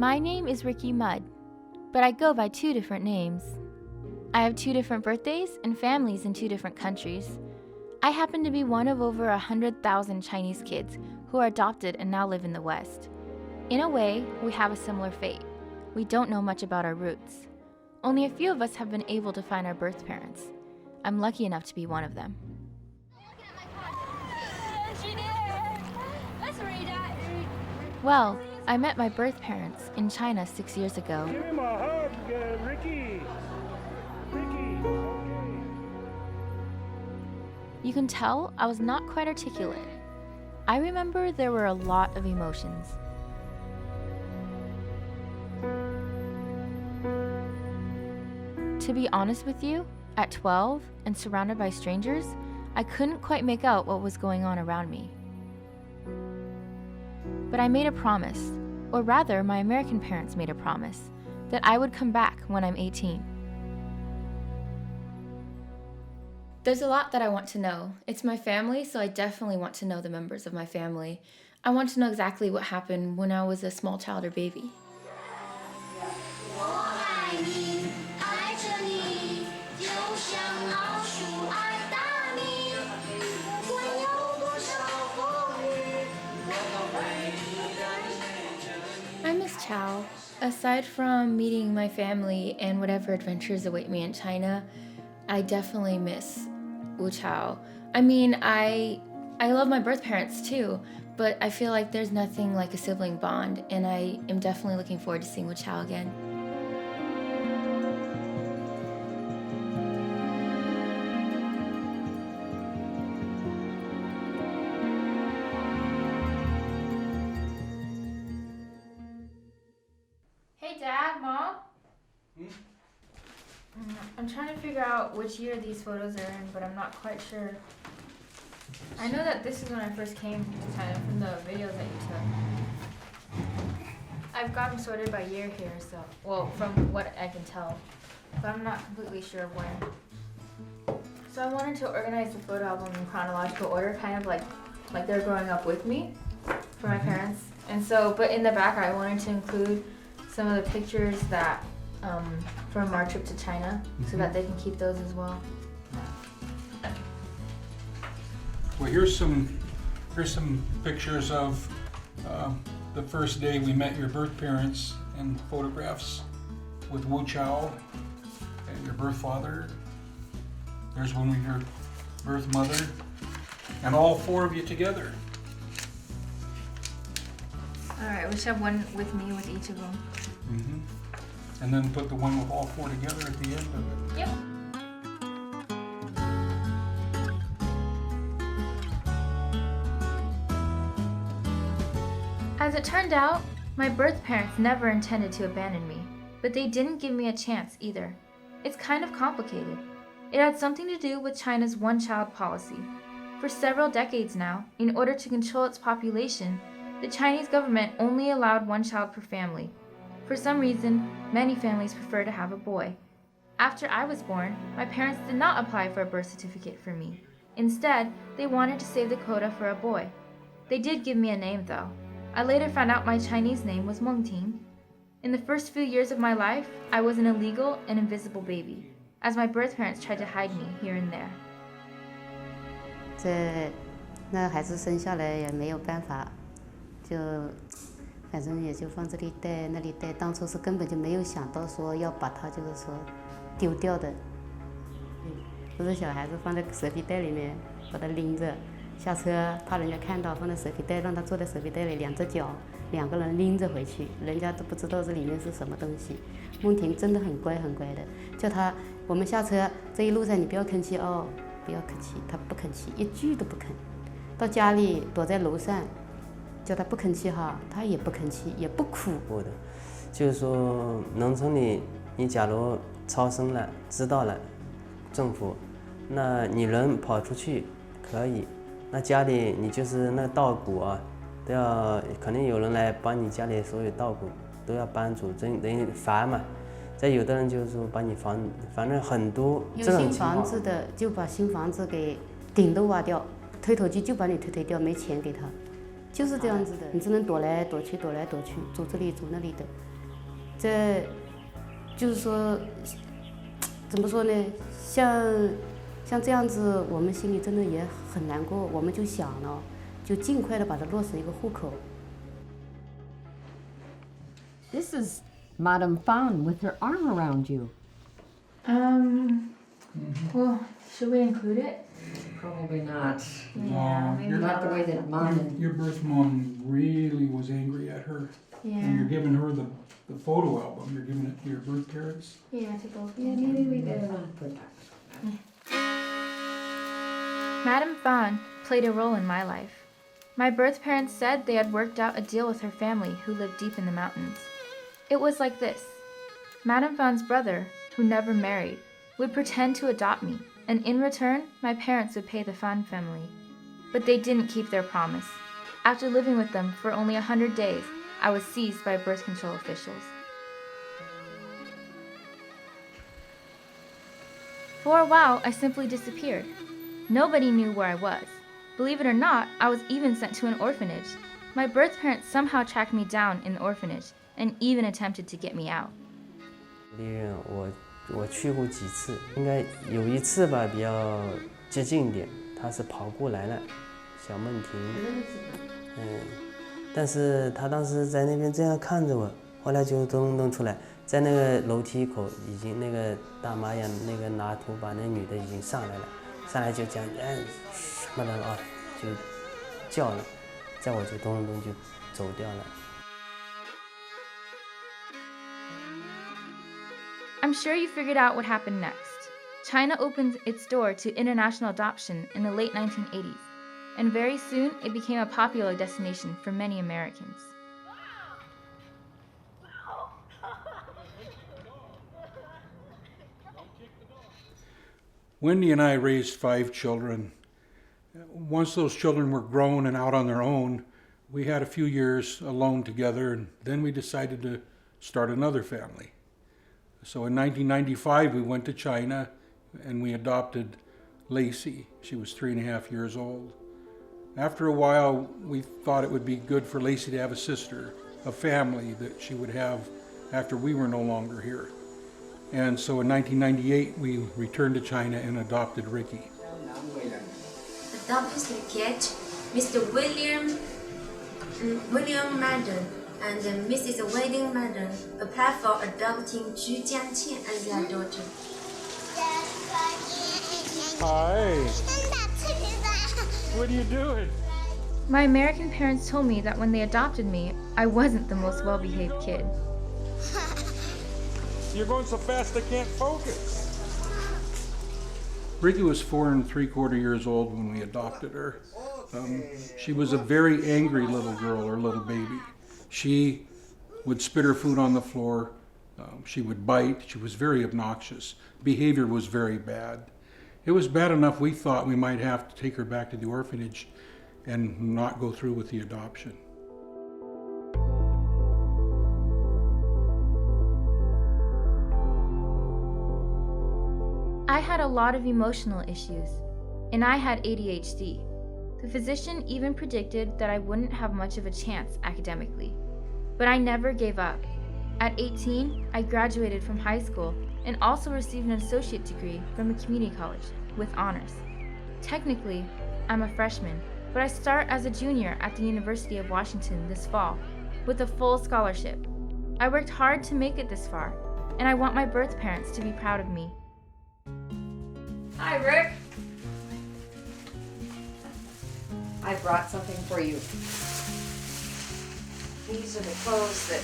My name is Ricky Mudd, but I go by 2 different names. I have 2 different birthdays and families in 2 different countries. I happen to be one of over 100,000 Chinese kids who are adopted and now live in the West. In a way, we have a similar fate. We don't know much about our roots. Only a few of us have been able to find our birth parents. I'm lucky enough to be one of them. Well, I met my birth parents in China 6 years ago. Give him a hug, Ricky. Ricky. Okay. You can tell I was not quite articulate. I remember there were a lot of emotions. To be honest with you, at 12 and surrounded by strangers, I couldn't quite make out what was going on around me. But I made a promise, or rather my American parents made a promise, that I would come back when I'm 18. There's a lot that I want to know. It's my family, so I definitely want to know the members of my family. I want to know exactly what happened when I was a small child or baby. I miss Chow. Aside from meeting my family and whatever adventures await me in China, I definitely miss Wu Chao. I mean, I love my birth parents too, but I feel like there's nothing like a sibling bond, and I am definitely looking forward to seeing Wu Chao again. Hey Dad, Mom? I'm trying to figure out which year these photos are in, but I'm not quite sure. I know that this is when I first came to China from the videos that you took. I've got them sorted by year here, so, well, from what I can tell, but I'm not completely sure of when. So I wanted to organize the photo album in chronological order, kind of like they're growing up with me for my parents. And so, but in the back I wanted to include some of the pictures that from our trip to China, so that they can keep those as well. Well, here's some pictures of the first day we met your birth parents, and photographs with Wu Chao and your birth father. There's one with your birth mother, and all 4 of you together. All right, we should have one with me with each of them. Mm-hmm. And then put the one with all 4 together at the end of it. Yep. As it turned out, my birth parents never intended to abandon me, but they didn't give me a chance either. It's kind of complicated. It had something to do with China's one-child policy. For several decades now, in order to control its population, the Chinese government only allowed 1 child per family. For some reason, many families prefer to have a boy. After I was born, my parents did not apply for a birth certificate for me. Instead, they wanted to save the quota for a boy. They did give me a name though. I later found out my Chinese name was Mengting. In the first few years of my life, I was an illegal and invisible baby, as my birth parents tried to hide me here and there. 那孩子生下来也没有办法，就反正也就放这里带那里带，当初是根本就没有想到说要把它就是说丢掉的。不是小孩子放在蛇皮袋里面，把它拎着下车，怕人家看到，放在蛇皮袋，让他坐在蛇皮袋里，2只脚，2个人拎着回去，人家都不知道这里面是什么东西。梦婷真的很乖很乖的，叫他我们下车这一路上你不要吭气哦，不要吭气，他不吭气，一句都不吭。到家里躲在楼上。 叫他不吭气哈，他也不吭气，也不哭。的，就是说农村里，你假如超生了，知道了，政府，那你人跑出去可以，那家里你就是那稻谷啊，都要肯定有人来帮你家里所有稻谷都要搬走，等于烦嘛。再有的人就是说把你反正很多有新房子的就把新房子给顶都挖掉，推头机就把你推掉，没钱给他。 就是这样子的，你只能躲来躲去，躲来躲去，走这里走那里的，这就是说，怎么说呢？像这样子，我们心里真的也很难过。我们就想了，就尽快的把它落实一个户口。This is Madame Fan with her arm around you. Well, should we include it? Probably not. Yeah, maybe Not the way that Mom and Your birth mom really was angry at her. And you're Yeah. giving her the photo album, you're giving it to your birth parents. Yeah, to both. yeah, maybe we better not put that. Madame Fan played a role in my life. My birth parents said they had worked out a deal with her family who lived deep in the mountains. It was like this. Madame Fan's brother, who never married, would pretend to adopt me, and in return, my parents would pay the Fan family. But they didn't keep their promise. After living with them for only 100 days, I was seized by birth control officials. For a while, I simply disappeared. Nobody knew where I was. Believe it or not, I was even sent to an orphanage. My birth parents somehow tracked me down in the orphanage and even attempted to get me out. 我去过几次，应该有一次吧比较接近一点，他是跑过来了，小梦婷，但是他当时在那边这样看着我，后来就咚咚出来，在那个楼梯口已经那个大妈呀，那个拿土把那女的已经上来了，上来就讲什么的啊，就叫了，在我就咚咚就走掉了。I'm sure you figured out what happened next. China opened its door to international adoption in the late 1980s, and very soon it became a popular destination for many Americans. Wendy and I raised 5 children. Once those children were grown and out on their own, we had a few years alone together, and then we decided to start another family. So in 1995, we went to China and we adopted Lacey. She was 3.5 years old. After a while, we thought it would be good for Lacey to have a sister, a family that she would have after we were no longer here. And so in 1998, we returned to China and adopted Ricky. Adopted kid, Mr. William Madden and Mrs. Wedding Madden applied for adopting Changfu Chang as their daughter. Hi. What are you doing? My American parents told me that when they adopted me, I wasn't the most well-behaved kid. You're going so fast I can't focus. Ricky was 4 3/4 years old when we adopted her. She was a very angry little girl or little baby. She would spit her food on the floor. She would bite. She was very obnoxious. Behavior was very bad. It was bad enough we thought we might have to take her back to the orphanage and not go through with the adoption. I had a lot of emotional issues, and I had ADHD. The physician even predicted that I wouldn't have much of a chance academically. But I never gave up. At 18, I graduated from high school and also received an associate degree from a community college with honors. Technically, I'm a freshman, but I start as a junior at the University of Washington this fall with a full scholarship. I worked hard to make it this far, and I want my birth parents to be proud of me. Hi, Rick. I brought something for you. These are the clothes that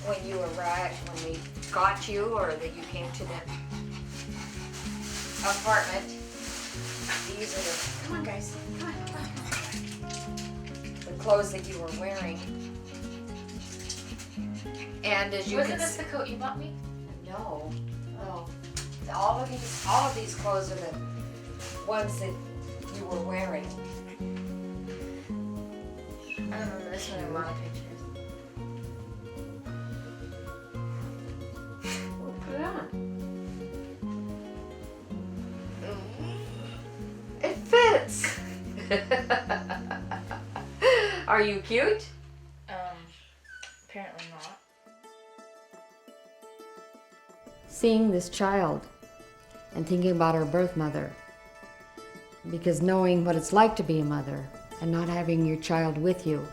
when you arrived, when we got you, or that you came to the apartment. These are the, come on guys, come on. The clothes that you were wearing. And as you Wasn't can this the coat you bought me? No, no. All of these clothes are the ones that you were wearing. I remember this one in a lot of pictures. Well, put it on. It fits. Are you cute? seeing this child and thinking about her birth mother. Because knowing what it's like to be a mother and not having your child with you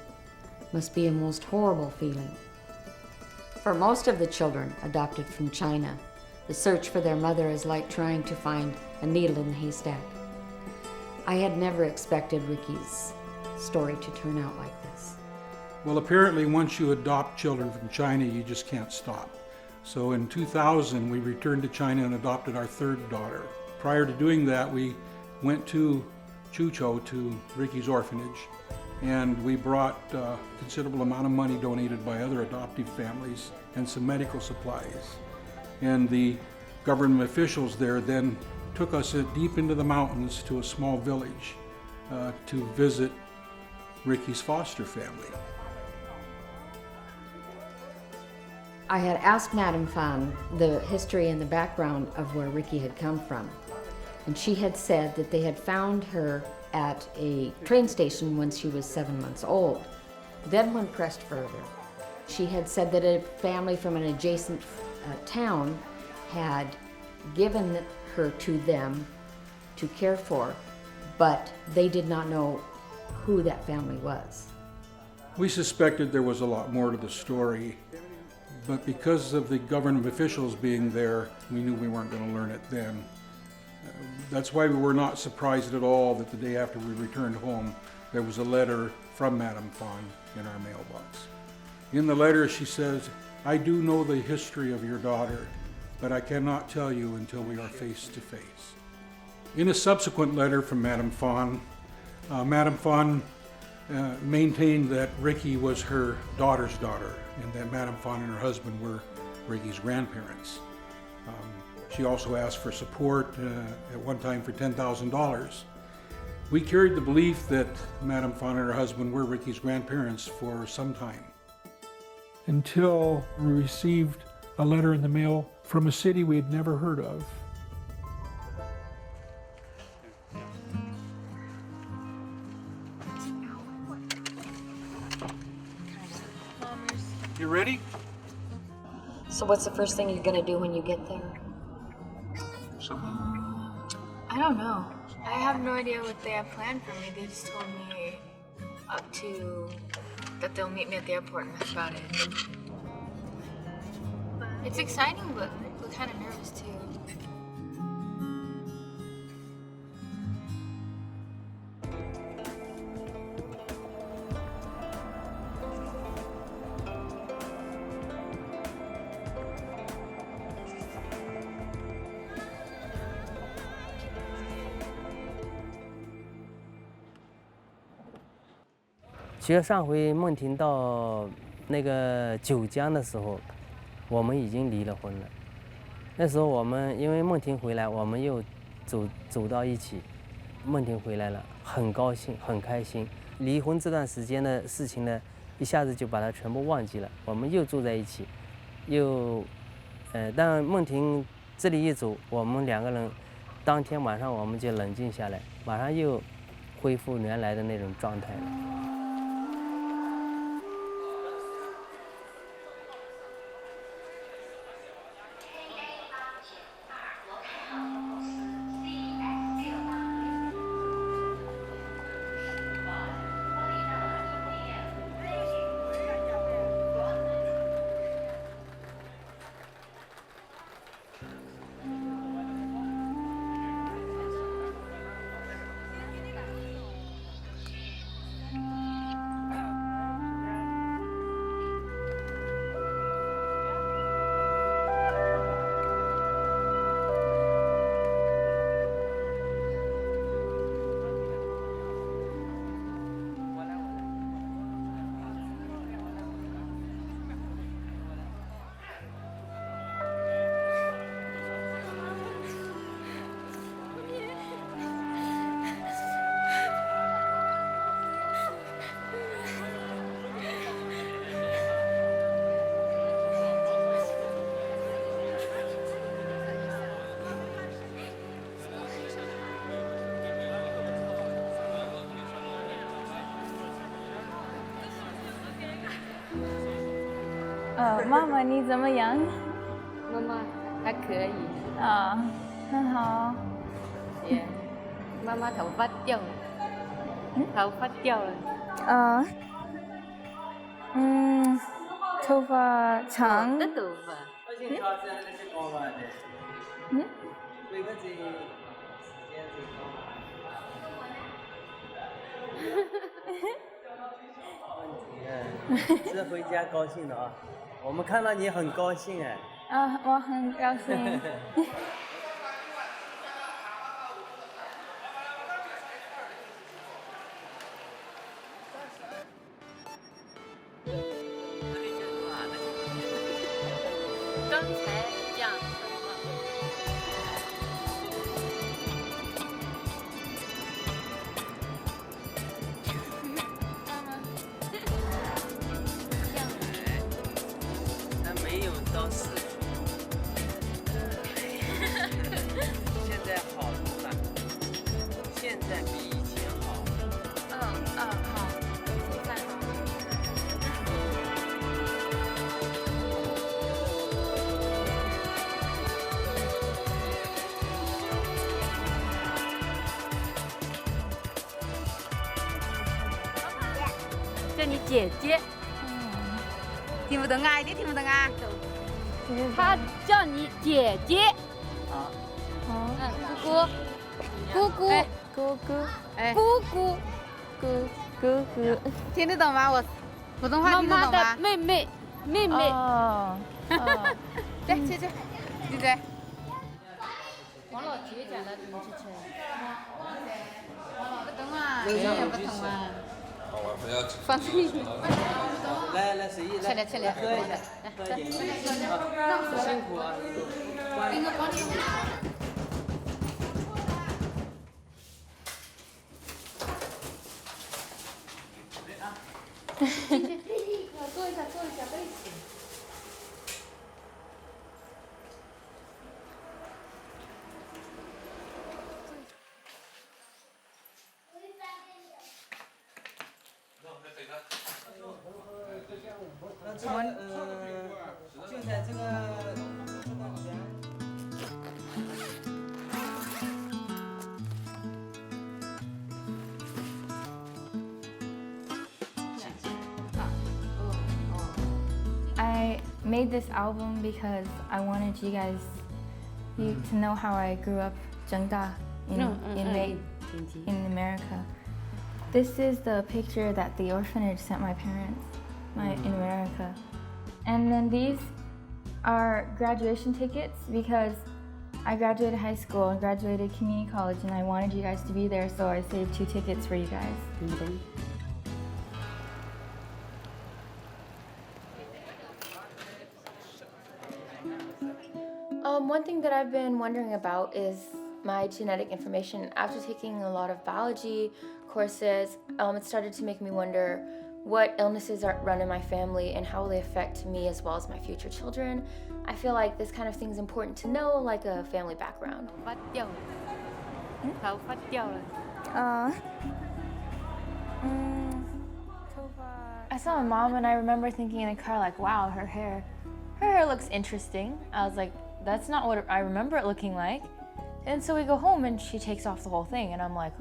must be a most horrible feeling. For most of the children adopted from China, the search for their mother is like trying to find a needle in a haystack. I had never expected Ricky's story to turn out like this. Well, apparently once you adopt children from China, you just can't stop. So in 2000, we returned to China and adopted our third daughter. Prior to doing that, we went to Chuzhou, to Ricky's orphanage, and we brought a considerable amount of money donated by other adoptive families and some medical supplies. And the government officials there then took us deep into the mountains to a small village to visit Ricky's foster family. I had asked Madame Fan the history and the background of where Ricky had come from. And she had said that they had found her at a train station when she was 7 months old. Then when pressed further, she had said that a family from an adjacent town had given her to them to care for, but they did not know who that family was. We suspected there was a lot more to the story, but because of the government officials being there, we knew we weren't going to learn it then. That's why we were not surprised at all that the day after we returned home, there was a letter from Madame Fan in our mailbox. In the letter, she says, "I do know the history of your daughter, but I cannot tell you until we are face to face." In a subsequent letter from Madame Fan, Madame Fan maintained that Ricky was her daughter's daughter and that Madame Fan and her husband were Ricky's grandparents. She also asked for support at one time for $10,000. We carried the belief that Madame Fan and her husband were Ricky's grandparents for some time, until we received a letter in the mail from a city we had never heard of. You ready? So what's the first thing you're gonna do when you get there? I don't know. I have no idea what they have planned for me. They just told me that they'll meet me at the airport, and that's about it. It's exciting, but we're kind of nervous too.其实上回梦婷到那个九江的时候，我们已经离了婚了。那时候我们因为梦婷回来，我们又走到一起。梦婷回来了，很高兴，很开心。离婚这段时间的事情呢，一下子就把它全部忘记了。我们又住在一起，但梦婷这里一走，我们两个人当天晚上我们就冷静下来，马上又恢复原来的那种状态了。妈妈你怎么样？妈妈还可以。啊，很好。耶，妈妈头发掉了，头发掉了。头发长。的头发。是回家高兴的啊！我们看到你很高兴哎。啊，我很高兴。刚才讲什么？还没有到4岁，现在好多了，现在比以前好。好，再好。叫你姐姐。听不懂啊，一点听不懂啊。他叫你姐姐。姑姑，姑姑，哎，姑姑。听得懂吗？我普通话妈妈的听得懂吗？妹妹。哦。来，去，对对。王老姐讲的怎么是这样？不懂啊，语言也不懂啊。放屁！来，随意来，吃来喝一下，喝一点。辛苦啊，坐一下，背起。就在这个。I made this album because I wanted you guys to know how I grew up 长大 in America. This is the picture that the orphanage sent my parents in America. And then these are graduation tickets because I graduated high school and graduated community college and I wanted you guys to be there, so I saved 2 tickets for you guys. One thing that I've been wondering about is my genetic information. After taking a lot of biology courses, it started to make me wonder what illnesses run in my family and how will they affect me as well as my future children. I feel like this kind of thing is important to know, like a family background. 头发掉了。I saw my mom and I remember thinking in the car like, wow, her hair looks interesting. I was like, that's not what I remember it looking like. And so we go home and she takes off the whole thing and I'm like,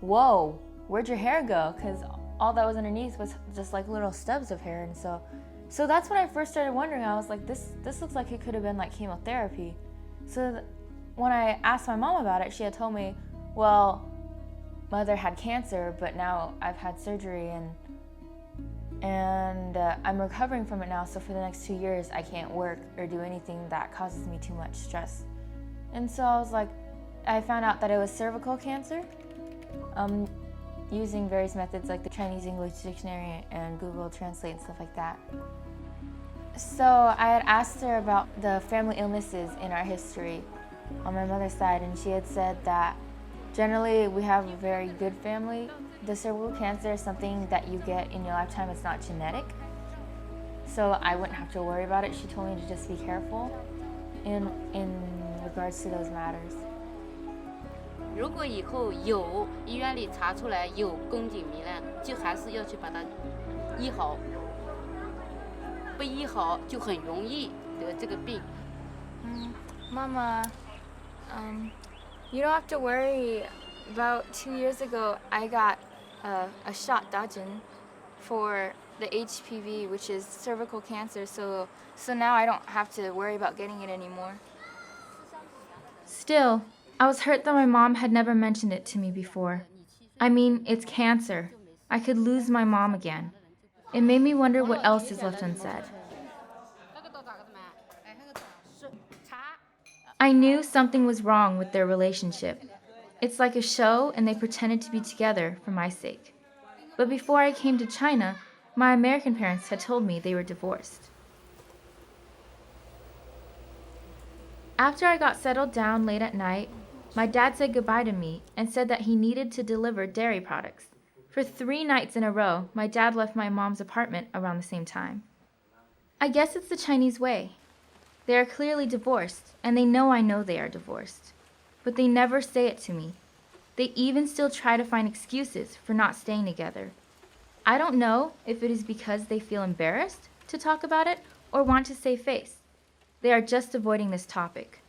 whoa, where'd your hair go? Because all that was underneath was just like little stubs of hair. And so that's when I first started wondering. I was like, this looks like it could have been like chemotherapy. So when I asked my mom about it, she had told me, well, mother had cancer, but now I've had surgery and I'm recovering from it now, so for the next 2 years I can't work or do anything that causes me too much stress. And so I was like, I found out that it was cervical cancer, using various methods like the Chinese English dictionary and Google Translate and stuff like that. So I had asked her about the family illnesses in our history on my mother's side, and she had said that generally we have a very good family. The cervical cancer is something that you get in your lifetime. It's not genetic. So I wouldn't have to worry about it. She told me to just be careful in regards to those matters. 如果以后有医院里查出来有宫颈糜烂，就还是要去把它医好，不医好就很容易得这个病。Mama, you don't have to worry. About 2 years ago, I got a shot dajin for the HPV, which is cervical cancer, so now I don't have to worry about getting it anymore. Still, I was hurt that my mom had never mentioned it to me before. I mean, it's cancer. I could lose my mom again. It made me wonder what else is left unsaid. I knew something was wrong with their relationship. It's like a show, and they pretended to be together for my sake. But before I came to China, my American parents had told me they were divorced. After I got settled down late at night, my dad said goodbye to me and said that he needed to deliver dairy products. For 3 nights in a row, my dad left my mom's apartment around the same time. I guess it's the Chinese way. They are clearly divorced, and they know I know they are divorced. But they never say it to me. They even still try to find excuses for not staying together. I don't know if it is because they feel embarrassed to talk about it or want to save face. They are just avoiding this topic.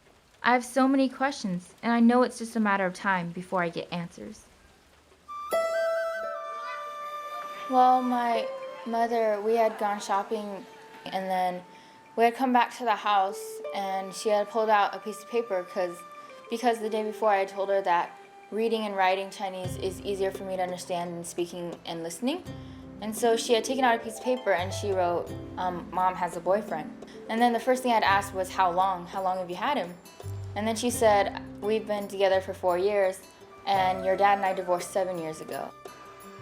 I have so many questions, and I know it's just a matter of time before I get answers. Well, my mother, we had gone shopping, and then we had come back to the house, and she had pulled out a piece of paper because the day before I had told her that reading and writing Chinese is easier for me to understand than speaking and listening. And so she had taken out a piece of paper and she wrote, Mom has a boyfriend. And then the first thing I'd asked was, how long have you had him? And then she said, we've been together for 4 years, and your dad and I divorced 7 years ago.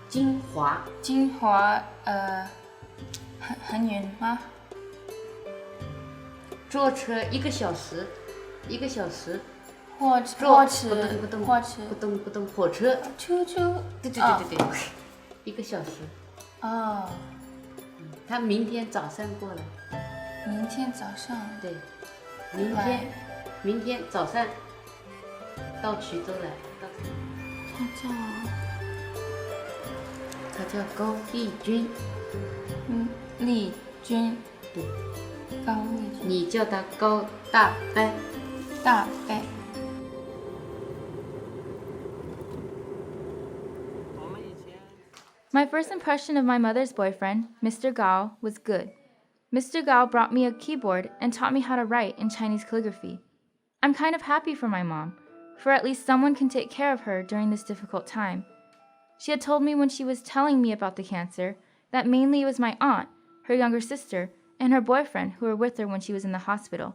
精华很远吗？坐车1个小时，1个小时。火车，火车，对，1个小时。哦，他明天早上过来。明天早上？对，明天早上到衢州来。他叫高丽君。丽君。对。高丽君。你叫他高大伯。大伯。My first impression of my mother's boyfriend, Mr. Gao, was good. Mr. Gao brought me a keyboard and taught me how to write in Chinese calligraphy. I'm kind of happy for my mom, for at least someone can take care of her during this difficult time. She had told me when she was telling me about the cancer that mainly it was my aunt, her younger sister, and her boyfriend who were with her when she was in the hospital.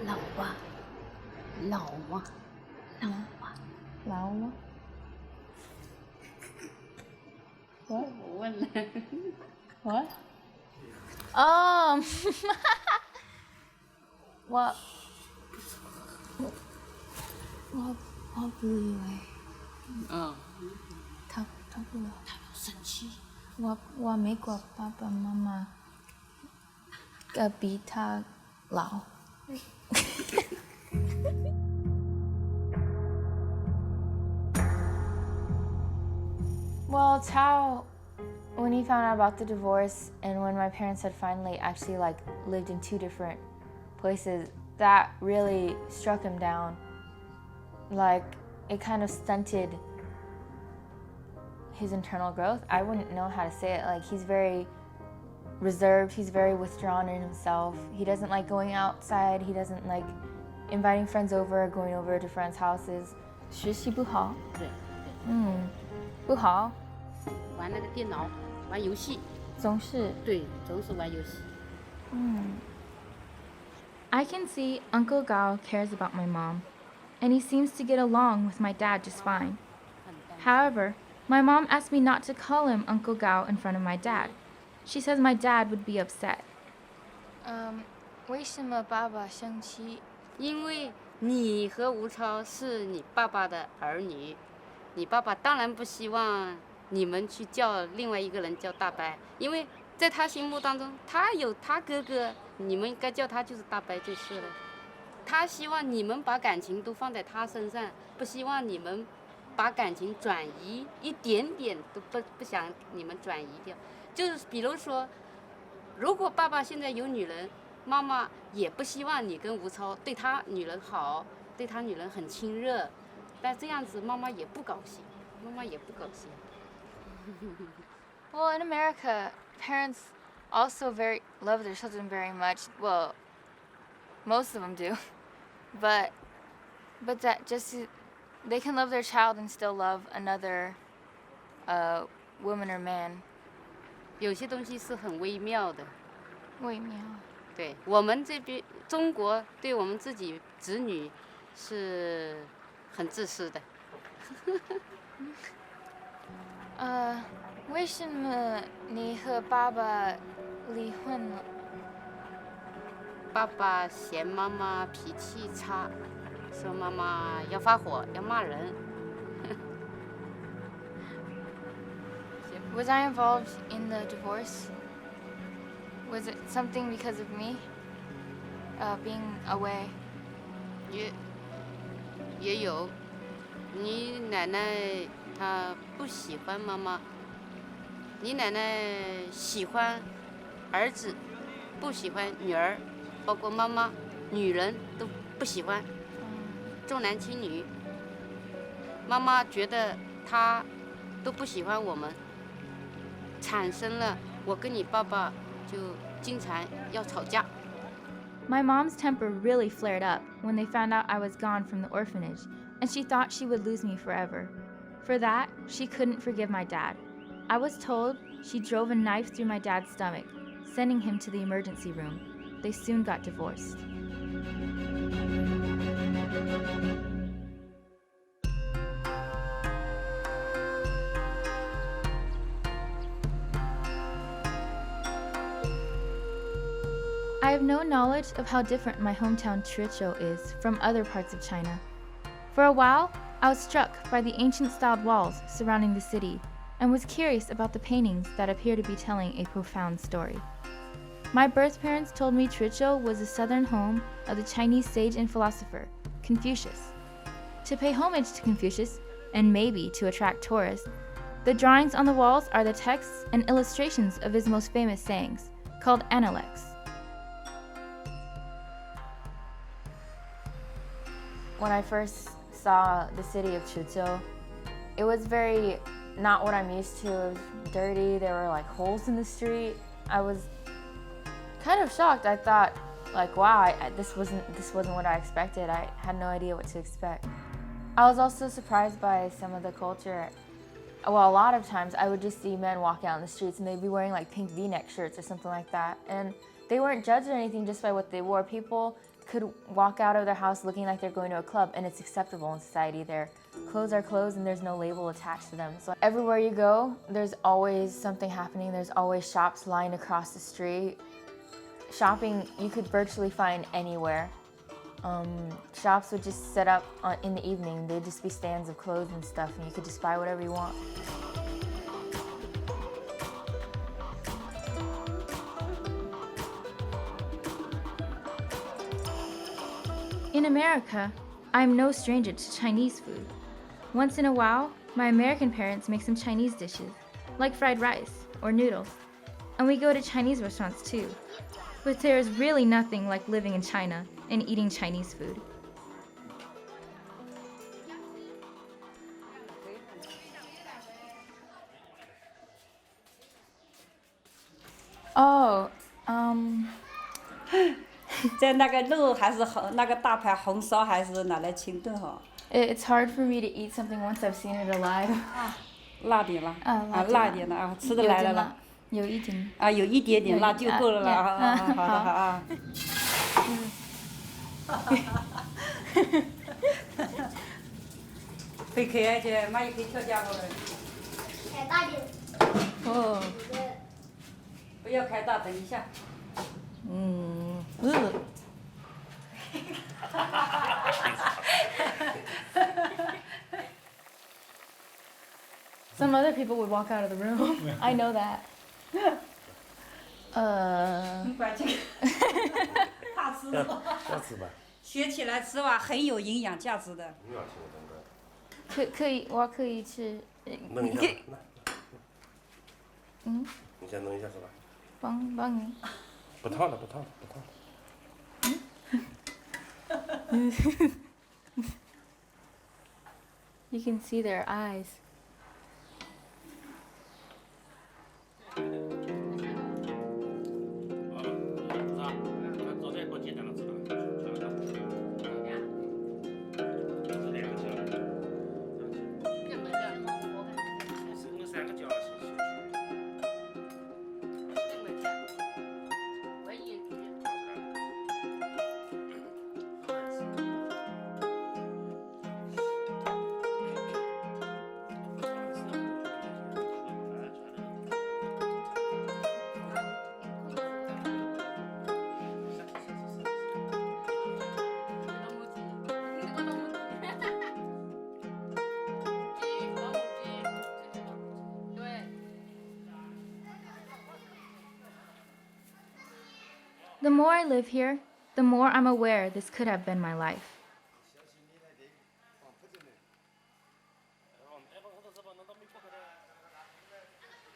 老啊 What? 我问了。What?我不以为。他不生气。我美国爸爸妈妈比他老。Well, Chao, when he found out about the divorce and when my parents had finally actually lived in 2 different places, that really struck him down. It kind of stunted his internal growth. I wouldn't know how to say it. He's very reserved, he's very withdrawn in himself. He doesn't like going outside, he doesn't like inviting friends over, going over to friends' houses. 学习不好。对。不好。玩那个电脑，玩游戏。总是玩游戏。I can see Uncle Gao cares about my mom, and he seems to get along with my dad just fine. However, my mom asked me not to call him Uncle Gao in front of my dad. She says my dad would be upset. 为什么爸爸生气？因为你和吴超是你爸爸的儿女，你爸爸当然不希望你们去叫另外一个人叫大伯，因为在他心目当中，他有他哥哥，你们应该叫他就是大伯就是了。他希望你们把感情都放在他身上，不希望你们把感情转移，一点点都不想你们转移掉。就是比如说，如果爸爸现在有女人，妈妈也不希望你跟吴超对他女人好，对他女人很亲热，但这样子妈妈也不高兴，妈妈也不高兴。Well, in America, parents also love their children very much. Well, most of them do, but that they can love their child and still love another woman or man. 有些东西是很微妙的。微妙。对我们这边中国对我们自己子女是很自私的。为什么你和爸爸离婚了？爸爸嫌妈妈脾气差，说妈妈要发火，要骂人。Was I involved in the divorce? Was it something because of me? Being away? 也有，你奶奶她不喜欢妈妈，你奶奶喜欢儿子，不喜欢女儿，包括妈妈，女人都不喜欢，重男轻女。妈妈觉得她都不喜欢我们，产生了我跟你爸爸就经常要吵架。My mom's temper really flared up when they found out I was gone from the orphanage, and she thought she would lose me forever. For that, she couldn't forgive my dad. I was told she drove a knife through my dad's stomach, sending him to the emergency room. They soon got divorced. I have no knowledge of how different my hometown Chiricho is from other parts of China. For a while, I was struck by the ancient-styled walls surrounding the city and was curious about the paintings that appear to be telling a profound story. My birth parents told me Chiricho was the southern home of the Chinese sage and philosopher, Confucius. To pay homage to Confucius, and maybe to attract tourists, the drawings on the walls are the texts and illustrations of his most famous sayings, called analects. When I first saw the city of Chuzhou, it was very not what I'm used to. It was dirty. There were like holes in the street. I was kind of shocked. I thought, like, wow, this wasn't what I expected. I had no idea what to expect. I was also surprised by some of the culture. Well, a lot of times I would just see men walking out in the streets and they'd be wearing like pink V-neck shirts or something like that. And they weren't judged or anything just by what they wore. People could walk out of their house looking like they're going to a club, and it's acceptable in society. Their clothes are clothes and there's no label attached to them. So everywhere you go, there's always something happening. There's always shops lined across the street. Shopping, you could virtually find anywhere. Shops would just set up in the evening. They'd just be stands of clothes and stuff, and you could just buy whatever you want. In America, I'm no stranger to Chinese food. Once in a while, my American parents make some Chinese dishes, like fried rice or noodles, and we go to Chinese restaurants too. But there is really nothing like living in China and eating Chinese food. Oh, 在那个肉还是红，那个大排红烧还是拿来清炖好。It's hard for me to eat something once I've seen it alive. 辣点了，辣点了啊，吃得来了啦。有一点。啊，有一点点辣就够了啦，啊，好的好啊。会开去，妈也可以跳家伙了。开大点。哦。不要开大，等一下。Some other people would walk out of the room. I know that. 你管这个，怕吃吗？要吃吧。学起来吃吧，很有营养价值的。可以，我可以吃。弄一下，你先弄一下是吧？帮你。不烫了，不烫了，不烫了。You can see their eyes. The more I live here, the more I'm aware this could have been my life.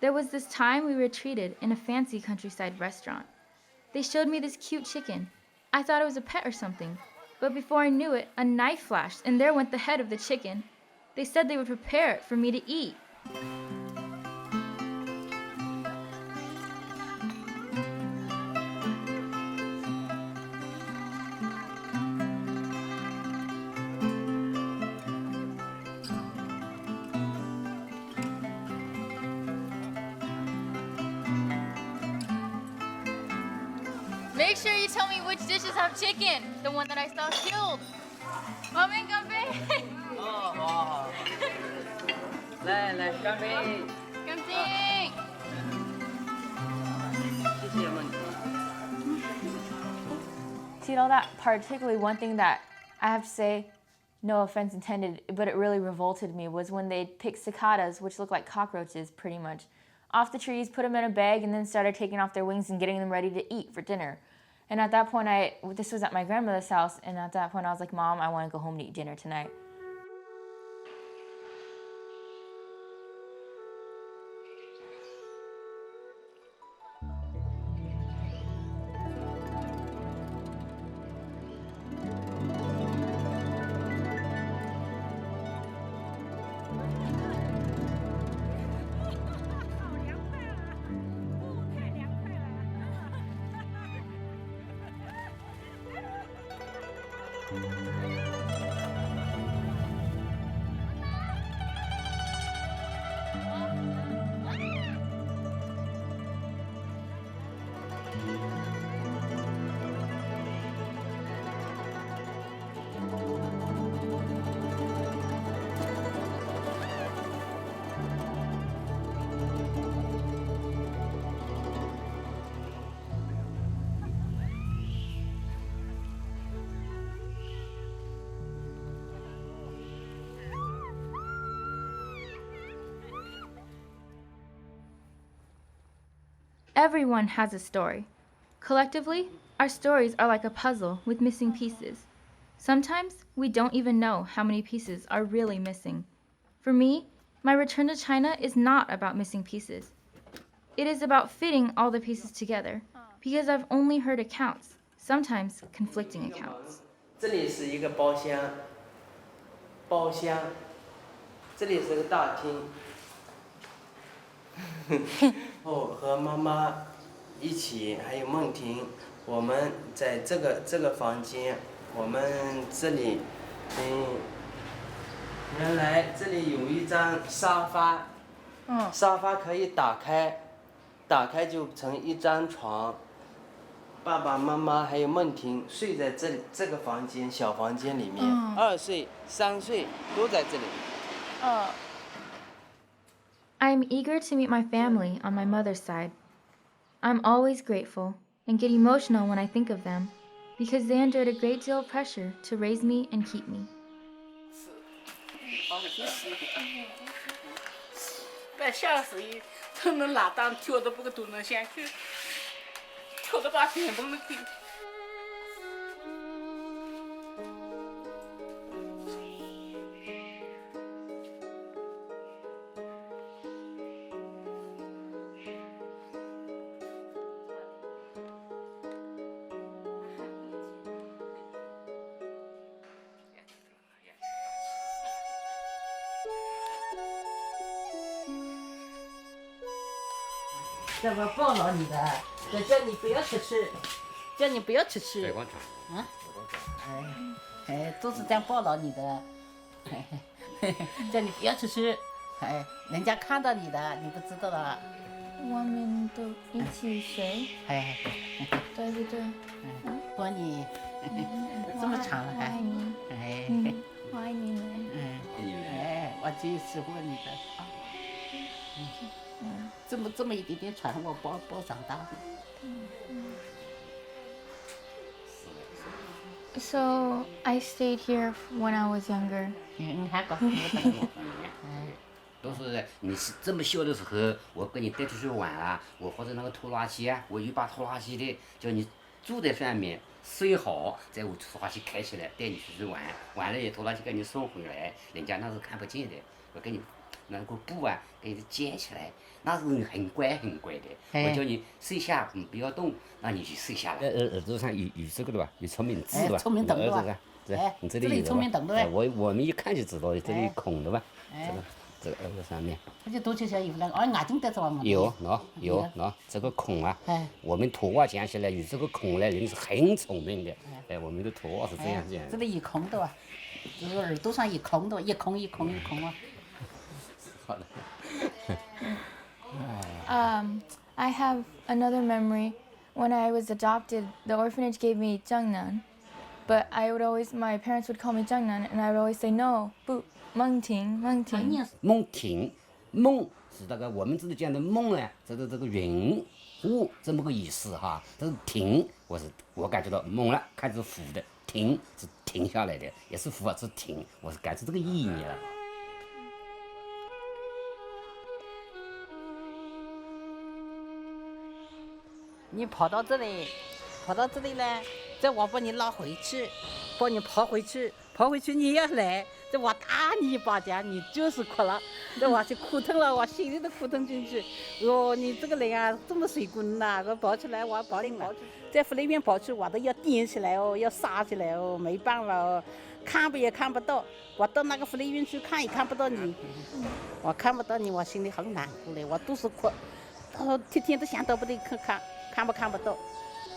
There was this time we were treated in a fancy countryside restaurant. They showed me this cute chicken. I thought it was a pet or something, but before I knew it, a knife flashed and there went the head of the chicken. They said they would prepare it for me to eat. Make sure you tell me which dishes have chicken. The one that I saw killed. Mommy, 干杯！哦，好，来，干杯！干杯！谢谢梦婷。 See, all that, particularly one thing that I have to say, no offense intended, but it really revolted me, was when they picked cicadas, which look like cockroaches pretty much, off the trees, put them in a bag, and then started taking off their wings and getting them ready to eat for dinner. And at that point, this was at my grandmother's house, and at that point I was like, Mom, I want to go home to eat dinner tonight. Everyone has a story. Collectively, our stories are like a puzzle with missing pieces. Sometimes we don't even know how many pieces are really missing. For me, my return to China is not about missing pieces. It is about fitting all the pieces together, because I've only heard accounts, sometimes conflicting accounts. 这里是一个包厢，这里是个大厅。和妈妈一起，还有梦婷，我们在这个房间，我们这里，原来这里有一张沙发，沙发可以打开就成一张床。爸爸妈妈还有梦婷睡在这个房间小房间里面，2岁、3岁都在这里。I am eager to meet my family on my mother's side. I'm always grateful and get emotional when I think of them because they endured a great deal of pressure to raise me and keep me. 别想死，他们拉当跳的不个都能先去，跳的把天不能给。这我抱牢你的，这叫你不要出去，叫你不要出去。啊？都是这样抱牢你的，叫你不要出去，人家看到你的，你不知道的。我们都一起睡，对不对？说你这么长了还，我爱你们。我就喜欢你的啊。这么一点点传，我抱长大的。So I stayed here when I was younger. 都是你是这么小的时候，我跟你带出去玩啊，我或者那个拖拉机啊，我有把拖拉机的，叫你坐在上面睡好，再我拖拉机开起来带你出去玩，完了也拖拉机给你送回来，人家那是看不见的，我给你拿个布啊给你捡起来，那时候你很乖很乖的，我叫你睡下，你不要动，那你就睡下了。耳朵上有这个的吧，有聪明字吧？聪明灯的吧？你这里有聪明灯的吧？我们一看就知道这里孔的吧？这个耳朵上面。他就多缺少衣服了，眼睛戴着吗？有这个孔啊，我们图画讲起来有这个孔呢，人是很聪明的。我们的图画是这样讲。这里有孔的吧？就是耳朵上有孔的，一孔啊。好的。I have another memory. When I was adopted, the orphanage gave me Zhangnan, but my parents would call me Zhangnan, and I would always say no, 不梦婷。梦是那个我们这里讲的梦呢，这个云雾这么个意思哈。这个停，我感觉到梦了，开始浮的，停是停下来的，也是浮啊，是停，我是感觉这个意义了。你跑到这里呢，这我把你拉回去，把你跑回去你要来，这我打你一巴掌，你就是哭了，这我就哭疼了，我心里都哭疼进去。你这个人啊，这么水棍呐，我跑起来我跑你了，在福利院跑去，我都要颠起来哦，要杀起来哦，没办法哦，看也看不到，我到那个福利院去看也看不到你，我看不到你，我心里很难过嘞，我都是哭，天天都想到不得看不到，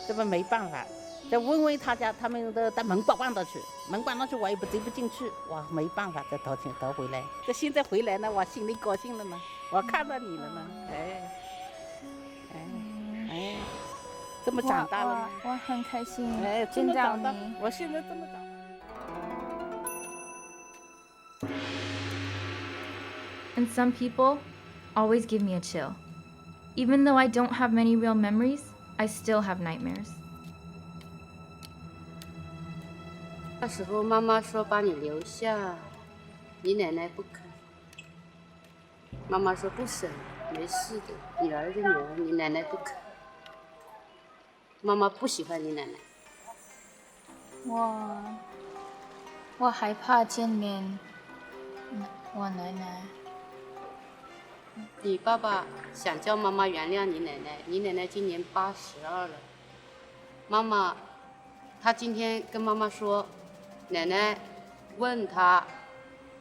这不没办法，再问他家，他们都到门关到去，我也走不进去，我没办法再逃回来。这现在回来呢，我心里高兴了呢，我看到你了呢，这么长大了，我很开心，这么长大，你，我现在这么长大。And some people always give me a chill. Even though I don't have many real memories, I still have nightmares. 那时候妈妈说把你留下，你奶奶不肯。妈妈说不省，没事的，女儿的女儿，你奶奶不肯。妈妈不喜欢你奶奶。我害怕见面我奶奶。你爸爸想叫妈妈原谅你奶奶，你奶奶今年82了。妈妈，他今天跟妈妈说，奶奶问他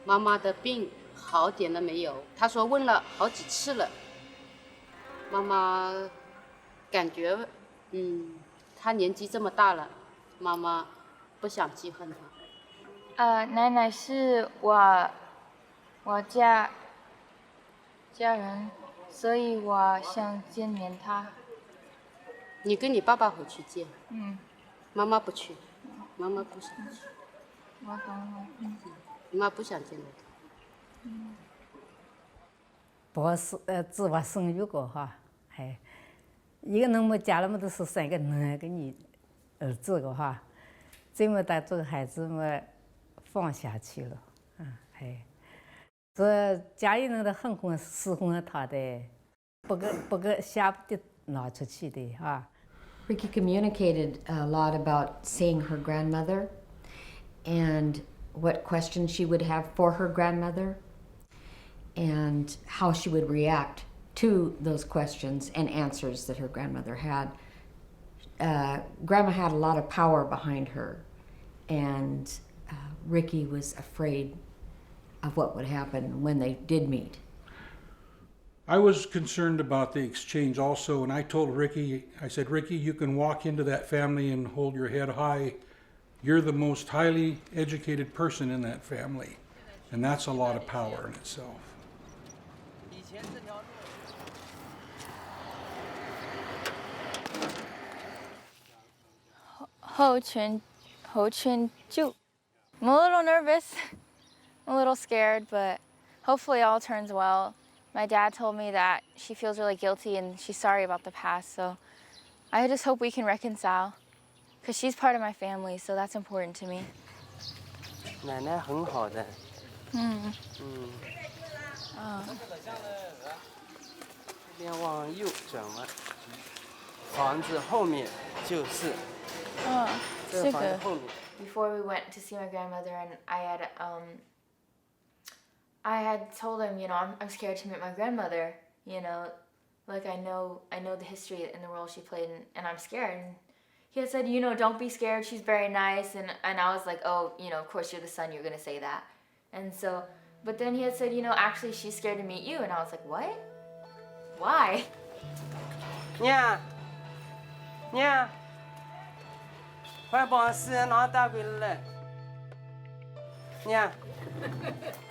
妈妈的病好点了没有？他说问了好几次了。妈妈感觉，他年纪这么大了，妈妈不想记恨他。奶奶是我家人，所以我想见面他。你跟你爸爸回去见。妈妈不去，妈妈不想去。我懂了。妈不想见到他。我自我生育过哈，一个人么家里么都是3个男个女儿子个哈，这么大这个孩子么放下去了，这家里人都很喜欢他的，不给下不得拿出去的哈。Ricky communicated a lot about seeing her grandmother and what questions she would have for her grandmother and how she would react to those questions and answers that her grandmother had. Grandma had a lot of power behind her, and Ricky was afraid of what would happen when they did meet. I was concerned about the exchange also, and I told Ricky, I said, Ricky, you can walk into that family and hold your head high. You're the most highly educated person in that family, and that's a lot of power in itself. 后拳就 I'm a little nervous, a little scared, but hopefully all turns well. My dad told me that she feels really guilty and she's sorry about the past, so I just hope we can reconcile. Because she's part of my family, so that's important to me. 奶奶很好的。这边往右转弯，房子后面就是。这个房子后面。Before we went to see my grandmother, and I had told him, I'm scared to meet my grandmother. Like I know the history and the role she played, and I'm scared. And he had said, don't be scared. She's very nice, and I was like, oh, of course you're the son. You're gonna say that, and so. But then he had said, actually she's scared to meet you, and I was like, what? Why? 娘，快把食拿带回来。娘，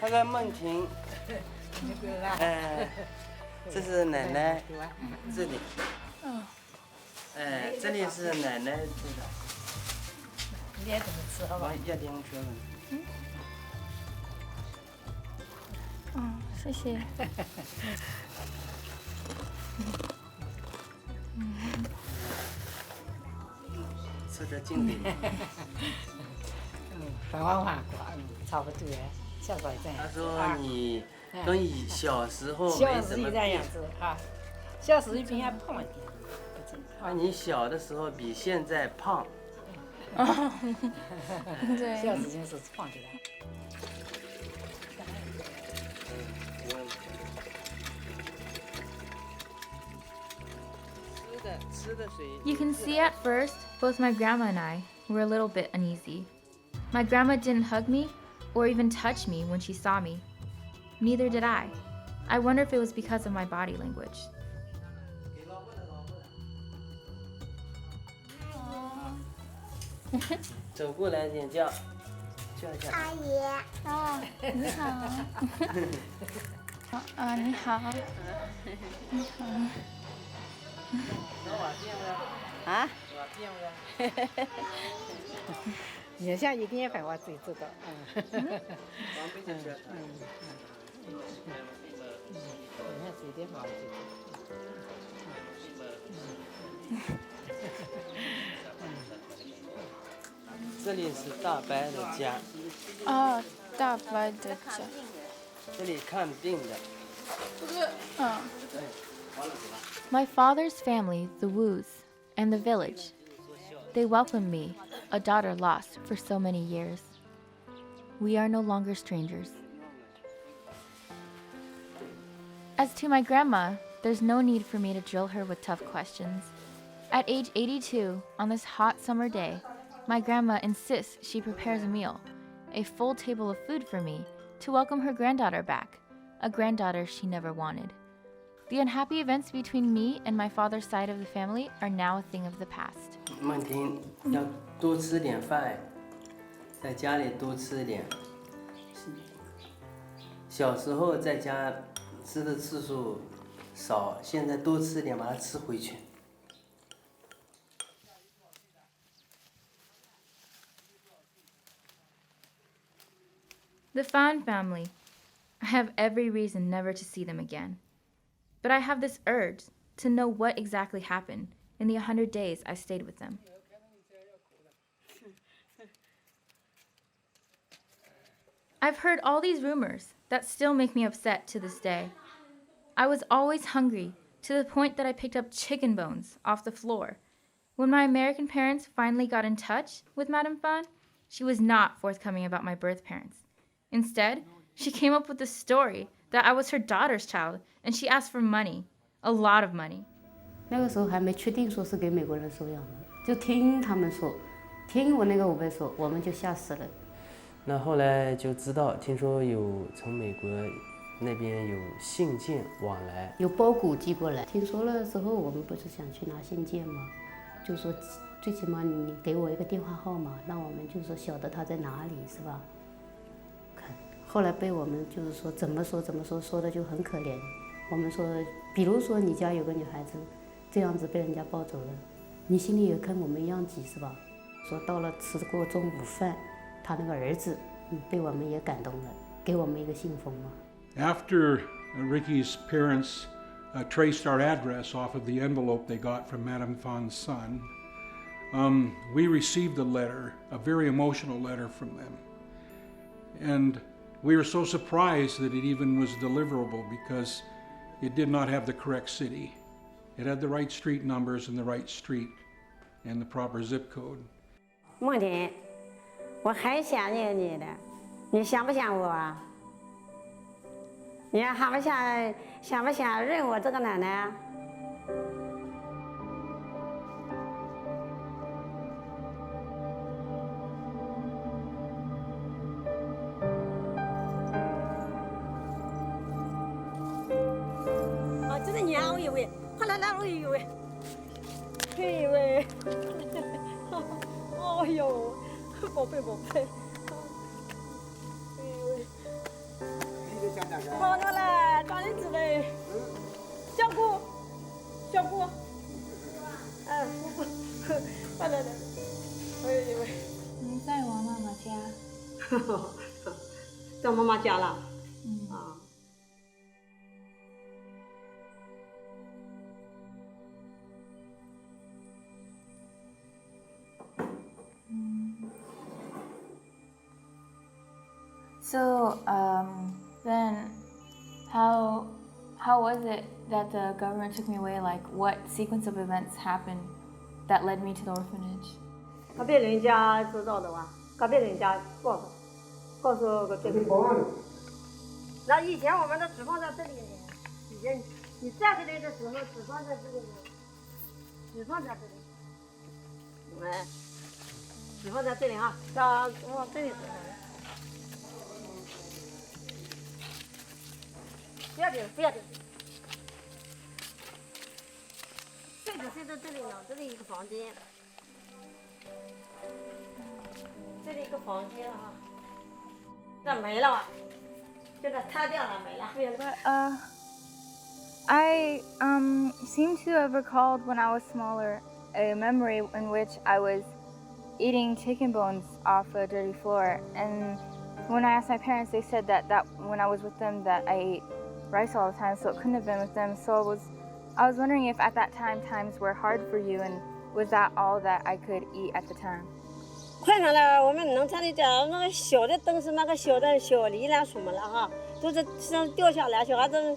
那个梦婷，这是奶奶，这里，这里是奶奶这个。脸怎么吃好吧？要两圈了。谢谢。吃点近点。反往话差不多，小时候这样。他说你跟你小时候小没什么变。时候这样子哈，小时候比还胖一点。你小的时候比现在胖。对。小时候是胖起来。 You can see at first, both my grandma and I were a little bit uneasy. My grandma didn't hug me or even touch me when she saw me. Neither did I. I wonder if it was because of my body language. 走过来点叫一下。阿姨。哦，你好。你好。你好。 啊？你像一点饭我自己知道，你看这点饭我知道。这里是大白的家。哦，大白的家。这里看病的。My father's family, the Wus, and the village. They welcomed me, a daughter lost for so many years. We are no longer strangers. As to my grandma, there's no need for me to drill her with tough questions. At age 82, on this hot summer day, my grandma insists she prepares a meal, a full table of food for me, to welcome her granddaughter back, a granddaughter she never wanted. The unhappy events between me and my father's side of the family are now a thing of the past. 梦婷要多吃点饭，在家里多吃点。小时候在家吃的次数少，现在多吃点，把它吃回去。 The Fan family. I have every reason never to see them again. But I have this urge to know what exactly happened in the 100 days I stayed with them. I've heard all these rumors that still make me upset to this day. I was always hungry to the point that I picked up chicken bones off the floor. When my American parents finally got in touch with Madame Fan, she was not forthcoming about my birth parents. Instead, she came up with the story that I was her daughter's child, and she asked for money, a lot of money. 那个时候还没确定说是给美国人收养的，就听他们说，听我那个伯伯说，我们就吓死了。那后来就知道，听说有从美国那边有信件往来，有包裹寄过来。听说了之后，我们不是想去拿信件吗？就说最起码你给我一个电话号码，让我们就是说晓得他在哪里，是吧？后来被我们就是说怎么说说的就很可怜。我们说，比如说你家有个女孩子这样子被人家抱走了，你心里也跟我们一样急，是吧？说到了吃过中午饭，他那个儿子被我们也感动了，给我们一个信封嘛。After Ricky's parents traced our address off of the envelope they got from Madame Phan's son, we received a letter, a very emotional letter from them. And we were so surprised that it even was deliverable because it did not have the correct city. It had the right street numbers and the right street and the proper zip code. 梦婷，我很想念你的，你想不想我啊？你还不想不想认我这个奶奶啊？啊，这是你啊，我以为，快来，我以为，哎呦，宝贝，好着嘞，长日子嘞，小姑，快来，哎呦喂，你在我妈妈家，在妈妈家了，啊。So, then how was it that the government took me away? Like, what sequence of events happened that led me to the orphanage? 隔壁人家知道的哇，隔壁人家告诉个这个。那以前我们都只放在这里，以前你站起来的时候只放在这里，只放在这里。哎，只放在这里啊，往这里走。不要紧。睡在这里了，这里一个房间，这里一个房间啊，这没了，这个塌掉了，没了。But I seem to have recalled when I was smaller a memory in which I was eating chicken bones off a dirty floor, and when I asked my parents, they said that when I was with them that I ate rice all the time, so it couldn't have been with them. So I was wondering if at that time times were hard for you, and was that all that I could eat at the time? 快上了，我们农村里讲那个小的都是那个小梨啦什么了哈，都是像掉下来，小孩子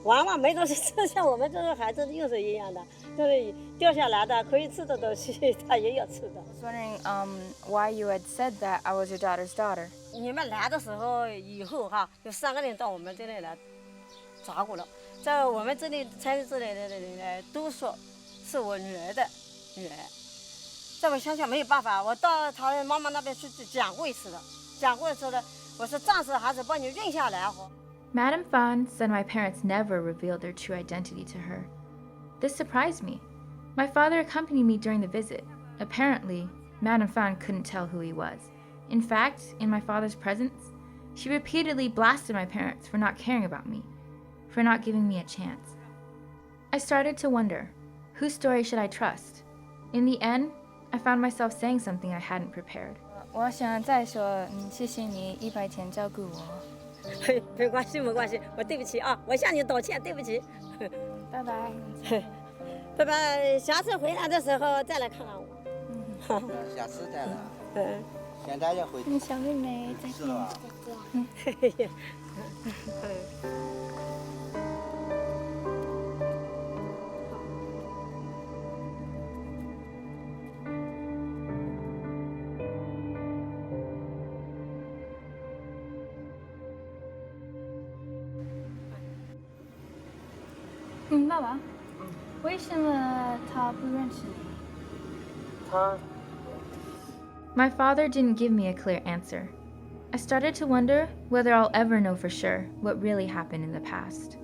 娃娃没东西吃，像我们这个孩子又是一样的，都是掉下来的可以吃的东西，他也要吃的。I was wondering why you had said that I was your daughter's daughter. 你们来的时候以后哈，有3个人到我们这里来照顾了，在我们这里参与这里的人呢，都说是我女儿的女儿。在我想想没有办法，我到他妈妈那边去讲过一次了，我说暂时还是把你认下来好。Madame Phan said my parents never revealed their true identity to her. This surprised me. My father accompanied me during the visit. Apparently, Madame Phan couldn't tell who he was. In fact, in my father's presence, she repeatedly blasted my parents for not caring about me, for not giving me a chance. I started to wonder, whose story should I trust? In the end, I found myself saying something I hadn't prepared. 我想再说，谢谢你100天照顾我。没关系，我对不起啊，我向你道歉，对不起。拜拜。拜拜，下次回来的时候再来看看我。下次再来。现在就回去。小妹妹，再见。再见。爸爸，为什么他不认识你？ My father didn't give me a clear answer. I started to wonder whether I'll ever know for sure what really happened in the past.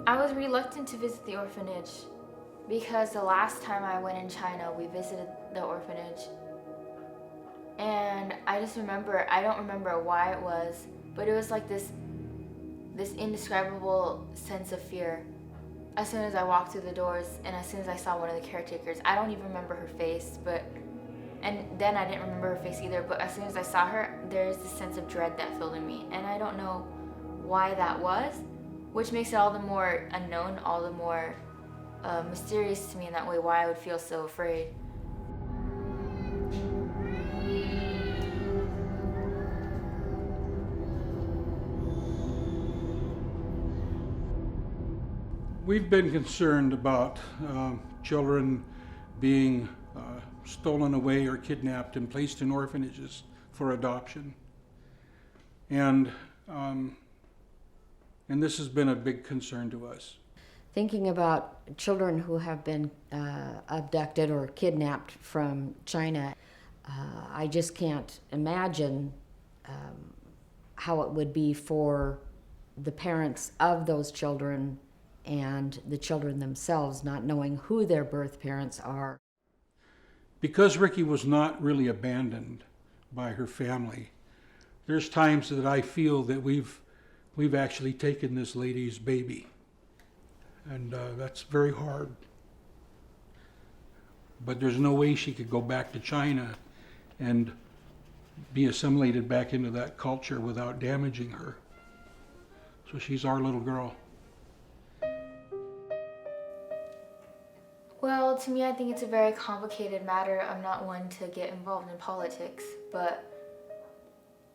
I was reluctant to visit the orphanage because the last time I went in China, we visited the orphanage. And I just remember, I don't remember why it was, but it was like this indescribable sense of fear. As soon as I walked through the doors and as soon as I saw one of the caretakers, I don't even remember her face, and then I didn't remember her face either, but as soon as I saw her, there's this sense of dread that filled in me. And I don't know why that was, which makes it all the more unknown, all the more mysterious to me in that way, why I would feel so afraid. We've been concerned about children being stolen away or kidnapped and placed in orphanages for adoption. And this has been a big concern to us. Thinking about children who have been abducted or kidnapped from China, I just can't imagine how it would be for the parents of those children and the children themselves not knowing who their birth parents are. Because Ricky was not really abandoned by her family, there's times that I feel that we've actually taken this lady's baby. And that's very hard. But there's no way she could go back to China and be assimilated back into that culture without damaging her. So she's our little girl. Well, to me, I think it's a very complicated matter. I'm not one to get involved in politics, but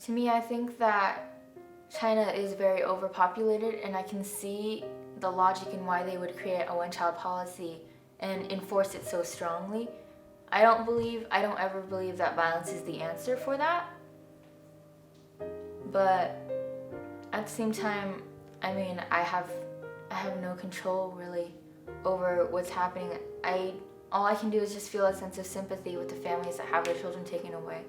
to me, I think that China is very overpopulated, and I can see the logic in why they would create a one-child policy and enforce it so strongly. I don't ever believe that violence is the answer for that. But at the same time, I mean, I have no control really over what's happening. All I can do is just feel a sense of sympathy with the families that have their children taken away.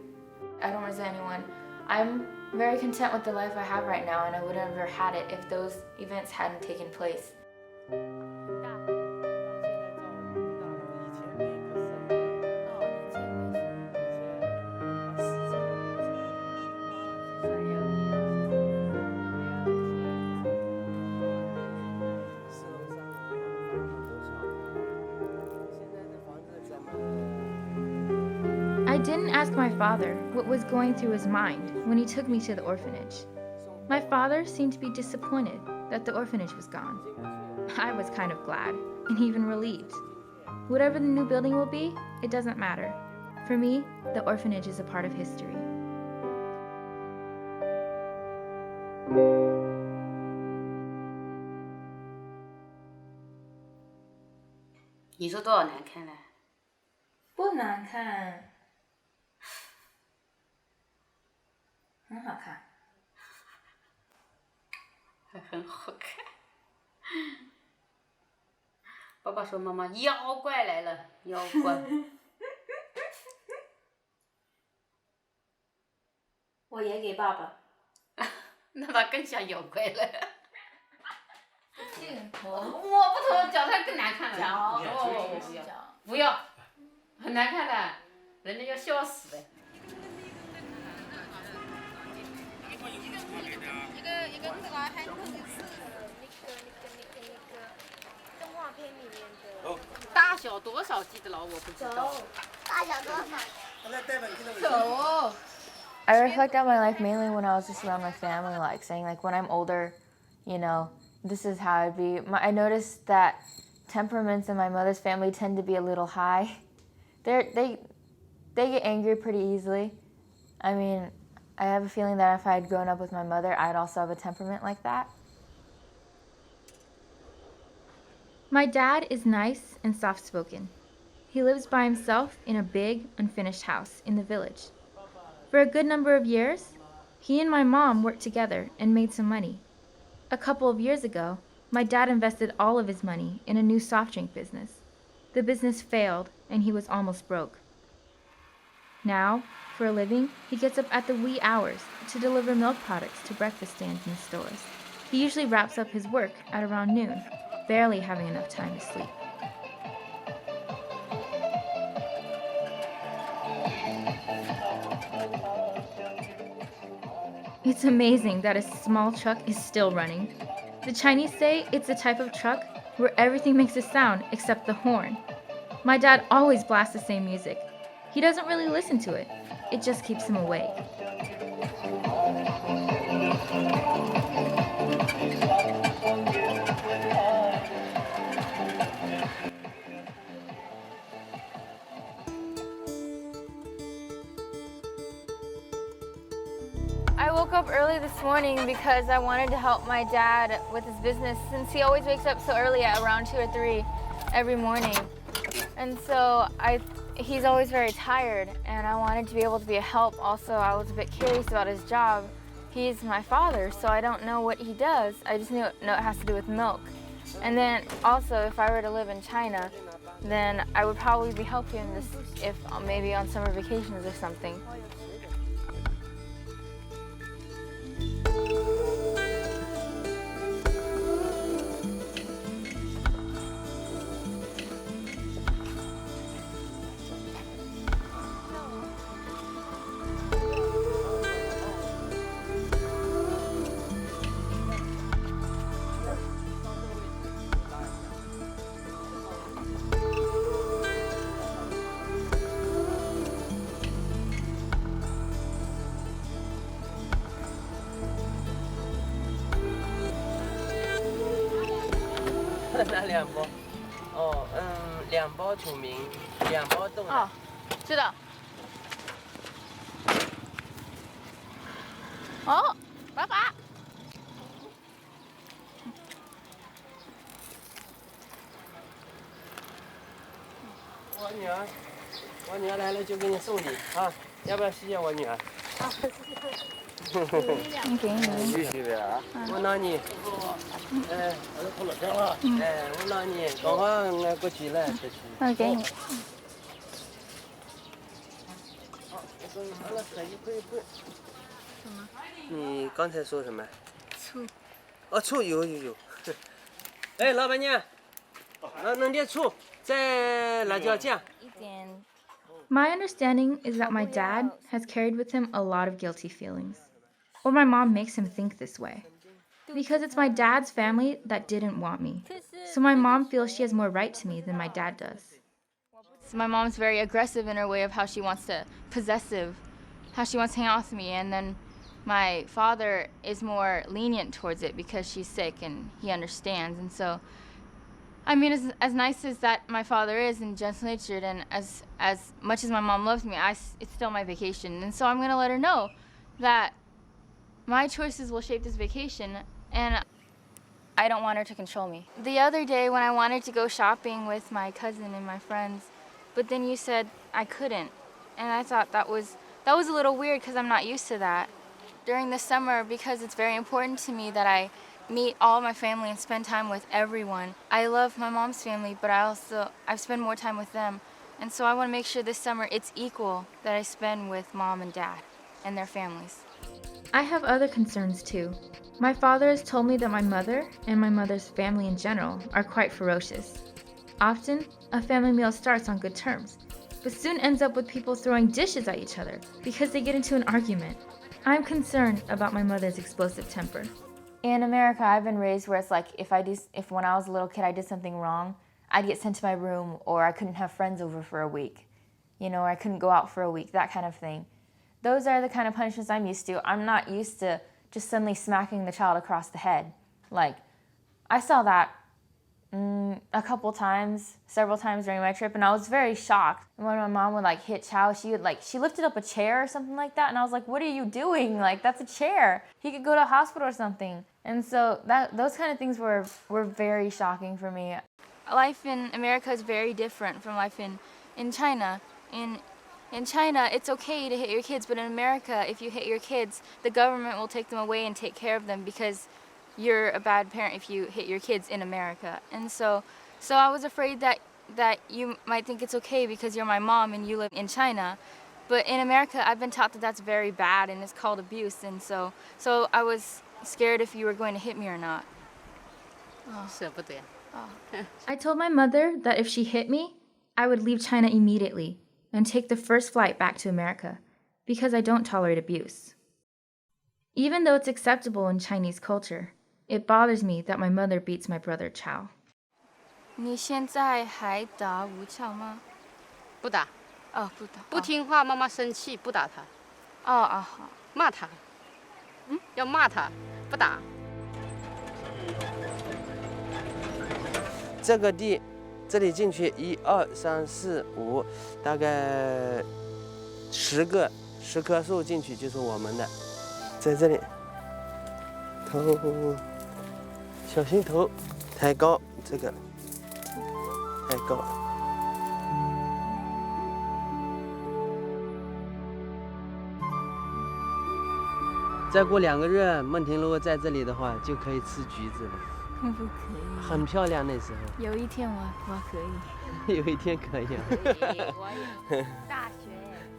I don't resent anyone. I'm very content with the life I have right now, and I would have never had it if those events hadn't taken place. I didn't ask my father what was going through his mind when he took me to the orphanage. My father seemed to be disappointed that the orphanage was gone. I was kind of glad, and even relieved. Whatever the new building will be, it doesn't matter. For me, the orphanage is a part of history. 你说多少难看呢？不难看，很好看。很好看。爸爸说：“妈妈，妖怪来了，妖怪。”我也给爸爸。那他更像妖怪了。这个我不同脚他更难看了。脚，不要，很难看的，人家要笑死的。一个这个还有是动画片里面的。大小多少记得了？我不知道。大小多少？I reflect on my life mainly when I was just around my family, like saying like when I'm older, you know, this is how I'd be. I noticed that temperaments in my mother's family tend to be a little high. They get angry pretty easily. I mean, I have a feeling that if I had grown up with my mother, I'd also have a temperament like that. My dad is nice and soft-spoken. He lives by himself in a big, unfinished house in the village. For a good number of years, he and my mom worked together and made some money. A couple of years ago, my dad invested all of his money in a new soft drink business. The business failed, and he was almost broke. Now, for a living, he gets up at the wee hours to deliver milk products to breakfast stands in stores. He usually wraps up his work at around noon, barely having enough time to sleep. It's amazing that a small truck is still running. The Chinese say it's a type of truck where everything makes a sound except the horn. My dad always blasts the same music. He doesn't really listen to it. It just keeps him awake. I woke up early this morning because I wanted to help my dad with his business since he always wakes up so early at around 2 or 3 every morning. And so he's always very tired, and I wanted to be able to be a help. Also, I was a bit curious about his job. He's my father, so I don't know what he does. I just know it has to do with milk. And then also, if I were to live in China, then I would probably be helping this if maybe on summer vacations or something.拿2包。哦，2包土明，2包冻奶。哦，知道。哦，爸爸。我女儿来了就给你送礼啊，要不要谢谢我女儿？啊，给你。谢谢啊，我拿你。我拿你，刚好俺过去了，这去。给你。好，完了，可以。什么？你刚才说什么？醋。哦，醋有。哎，老板娘，弄点醋，再辣椒酱。My understanding is that my dad has carried with him a lot of guilty feelings. Or my mom makes him think this way. Because it's my dad's family that didn't want me. So my mom feels she has more right to me than my dad does. So my mom's very aggressive in her way of how she wants to, possessive, how she wants to hang out with me. And then my father is more lenient towards it because she's sick and he understands. And so, I mean, as nice as that my father is and gentle-natured, and as much as my mom loves me, it's still my vacation. And so I'm going to let her know that my choices will shape this vacation, and I don't want her to control me. The other day when I wanted to go shopping with my cousin and my friends, but then you said I couldn't, and I thought that was a little weird because I'm not used to that. During the summer, because it's very important to me that I meet all my family and spend time with everyone. I love my mom's family, but I spend more time with them. And so I want to make sure this summer it's equal that I spend with mom and dad and their families. I have other concerns too. My father has told me that my mother and my mother's family in general are quite ferocious. Often, a family meal starts on good terms, but soon ends up with people throwing dishes at each other because they get into an argument. I'm concerned about my mother's explosive temper. In America, I've been raised where it's like if when I was a little kid I did something wrong, I'd get sent to my room, or I couldn't have friends over for a week, or I couldn't go out for a week, that kind of thing. Those are the kind of punishments I'm used to. I'm not used to just suddenly smacking the child across the head. Like, I saw that several times during my trip, and I was very shocked. When my mom would hit Chow, she lifted up a chair or something like that, and I was like, what are you doing? That's a chair. He could go to a hospital or something. And so those kind of things were very shocking for me. Life in America is very different from life in China. In China, it's okay to hit your kids, but in America, if you hit your kids, the government will take them away and take care of them because you're a bad parent if you hit your kids in America. And so I was afraid that you might think it's okay because you're my mom and you live in China. But in America, I've been taught that that's very bad and it's called abuse. And so I was scared if you were going to hit me or not. Oh. 舍不得。 I told my mother that if she hit me, I would leave China immediately and take the first flight back to America because I don't tolerate abuse. Even though it's acceptable in Chinese culture, it bothers me that my mother beats my brother Chao. 你现在还打吴乔吗？不打。哦，不打。不听话，妈妈生气，不打他。哦啊好。骂他。要骂他，不打。这个地，这里进去1、2、3、4、5，大概10棵树进去就是我们的，在这里。头，小心头，抬高，这个抬高。再过2个月，梦婷如果在这里的话，就可以吃橘子了。 不可以。很漂亮那时候。有一天我可以。有一天可以。我有大学。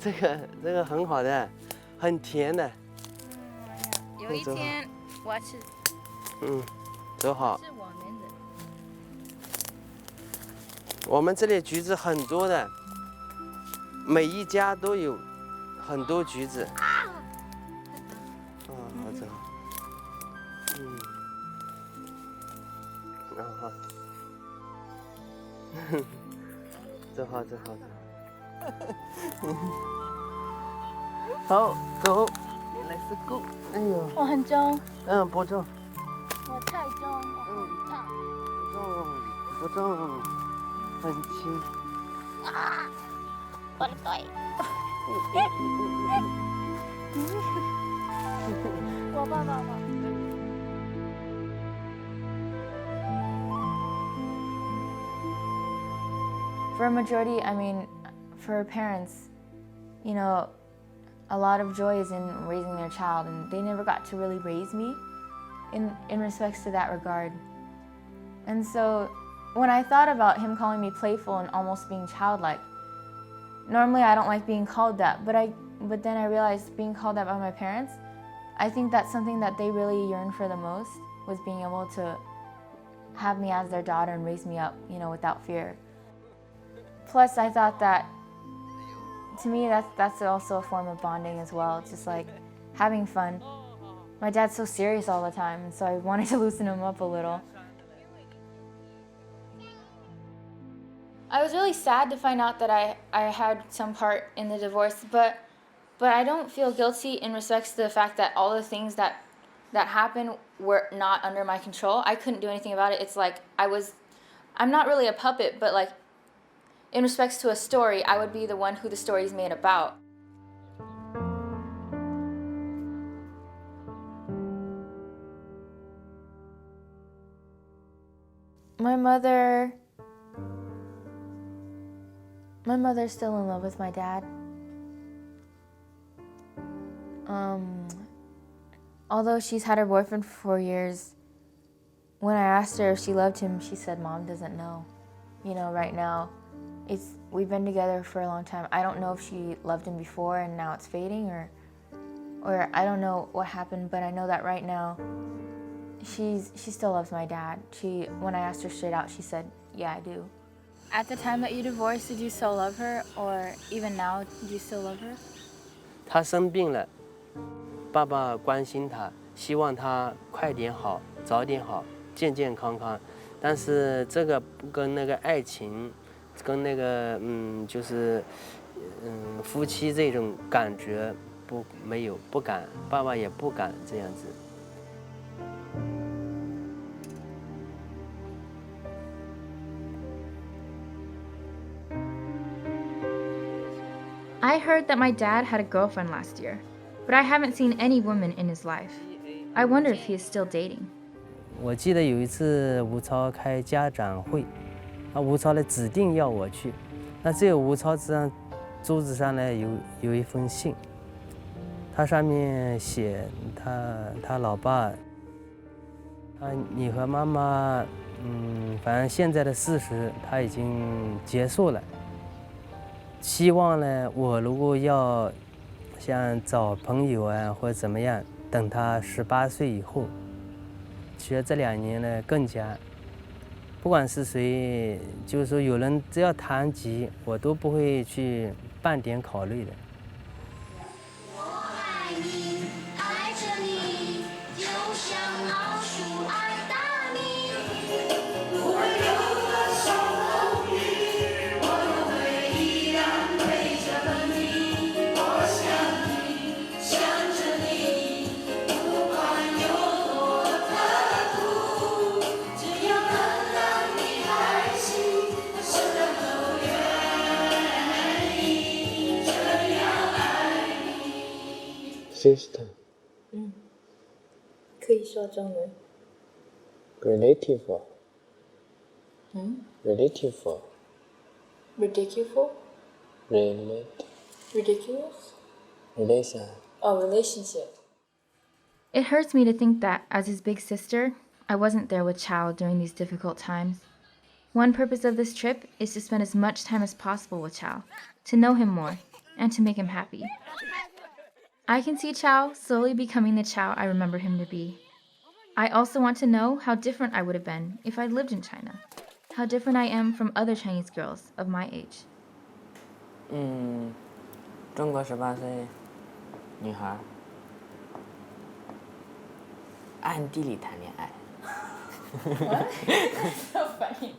这个很好的，很甜的。有一天我要吃。走好。是我们的。我们这里橘子很多的，每一家都有很多橘子。好，走好。好，走好。好，走。原来是狗。哎呦。我很重。不重。我太重，我很大。不重，很轻。啊！我的腿。我抱抱。 For a majority, I mean, for parents, you know, a lot of joy is in raising their child, and they never got to really raise me in respects to that regard. And so when I thought about him calling me playful and almost being childlike, normally I don't like being called that, but then I realized being called that by my parents, I think that's something that they really yearn for the most, was being able to have me as their daughter and raise me up, you know, without fear. Plus, I thought that, to me, that's also a form of bonding as well, just like having fun. My dad's so serious all the time, and so I wanted to loosen him up a little. I was really sad to find out that I had some part in the divorce, but I don't feel guilty in respects to the fact that all the things that happened were not under my control. I couldn't do anything about it. It's like I'm not really a puppet, but like, in respects to a story, I would be the one who the story is made about. My mother's still in love with my dad. Although she's had her boyfriend for 4 years, when I asked her if she loved him, she said Mom doesn't know. You know, right now, we've been together for a long time. I don't know if she loved him before and now it's fading, or I don't know what happened, but I know that right now she still loves my dad. When I asked her straight out, she said, yeah, I do. At the time that you divorced, did you still love her, or even now, do you still love her? 她生病了，爸爸关心她，希望她快点好，早点好，健健康康。但是这个跟那个爱情，跟那个就是夫妻这种感觉没有，不敢，爸爸也不敢这样子。I heard that my dad had a girlfriend last year, but I haven't seen any woman in his life. I wonder if he is still dating. 我记得有一次吴超开家长会，吴超呢指定要我去，那只有吴超桌子上呢有一封信，它上面写他老爸你和妈妈，反正现在的事实它已经结束了。希望呢，我如果要想找朋友啊或者怎么样，等他18岁以后。其实这2年呢更加，不管是谁，就是说有人只要谈及，我都不会去半点考虑的。我爱你，爱着你，就像老鼠爱大米。我有多少风雨，我都会依然陪着你。我想你，想着你，不管有多刻苦，只要能让你开心，我什么都愿意这样爱你。Sister. 可以说中文。Relative. Relative. Ridiculous. Ridiculous. Relation. Oh, relationship. It hurts me to think that, as his big sister, I wasn't there with Chao during these difficult times. One purpose of this trip is to spend as much time as possible with Chao, to know him more, and to make him happy. I can see Chao slowly becoming the Chao I remember him to be. I also want to know how different I would have been if I lived in China, how different I am from other Chinese girls of my age. 中国18岁女孩暗地里谈恋爱。What? So funny.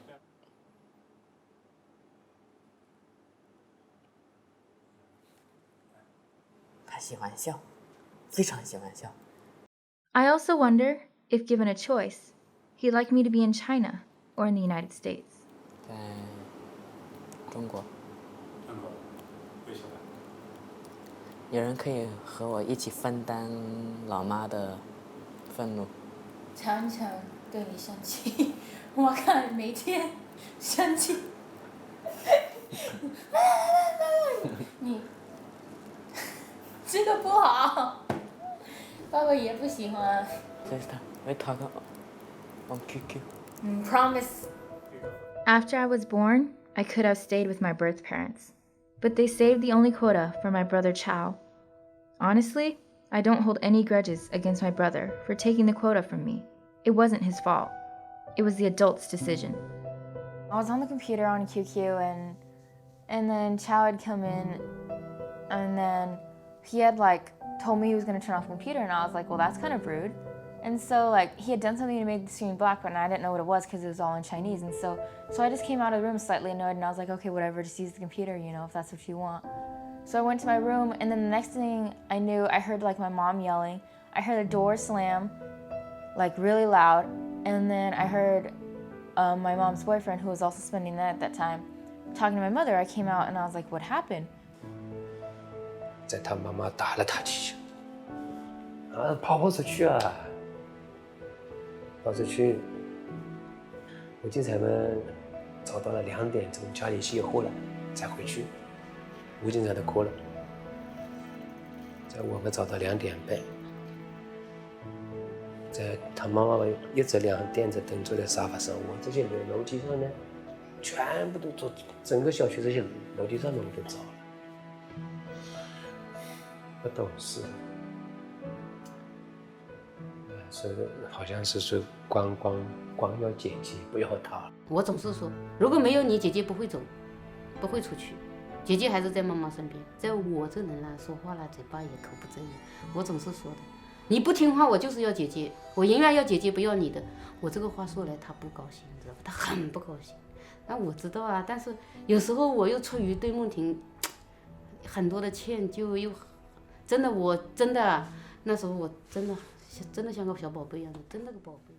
她喜欢笑，非常喜欢笑。 I also wonder if given a choice, he'd like me to be in China or in the United States. 在中国。为什么？有人可以和我一起分担老妈的愤怒。常常对你生气，我看每天生气。你这个不好，爸爸也不喜欢。这是他，为他个on QQ。Promise. After I was born, I could have stayed with my birth parents, but they saved the only quota for my brother Chao. Honestly, I don't hold any grudges against my brother for taking the quota from me. It wasn't his fault. It was the adult's decision. I was on the computer on QQ and then Chao had come in and then he had told me he was going to turn off the computer and I was like, well, that's kind of rude. And so he had done something to make the screen black but I didn't know what it was because it was all in Chinese. And so I just came out of the room slightly annoyed and I was like, okay, whatever, just use the computer, if that's what you want. So I went to my room and then the next thing I knew, I heard my mom yelling. I heard the door slam really loud. And then I heard my mom's boyfriend, who was also spending the night at that time, talking to my mother. I came out and I was like, what happened? 在他妈妈打了他几下，跑出去啊！跑出去，我警察们找到了2点钟，家里熄火了，才回去。武警察都哭了，在我们找到2点半，在他妈妈一直点着灯坐在沙发上，我这些楼梯上呢，全部都做，整个小区这些楼梯上的我都找了。 不懂事，是好像是说光要姐姐，不要他。我总是说，如果没有你，姐姐不会走，不会出去，姐姐还是在妈妈身边。在我这人说话了，嘴巴也口不正。我总是说的，你不听话，我就是要姐姐，我永远要姐姐，不要你的。我这个话说来，他不高兴，知道吧？他很不高兴。那我知道啊，但是有时候我又出于对梦婷很多的歉疚，又。 真的，我真的那时候我真的像个小宝贝一样的，真的个宝贝。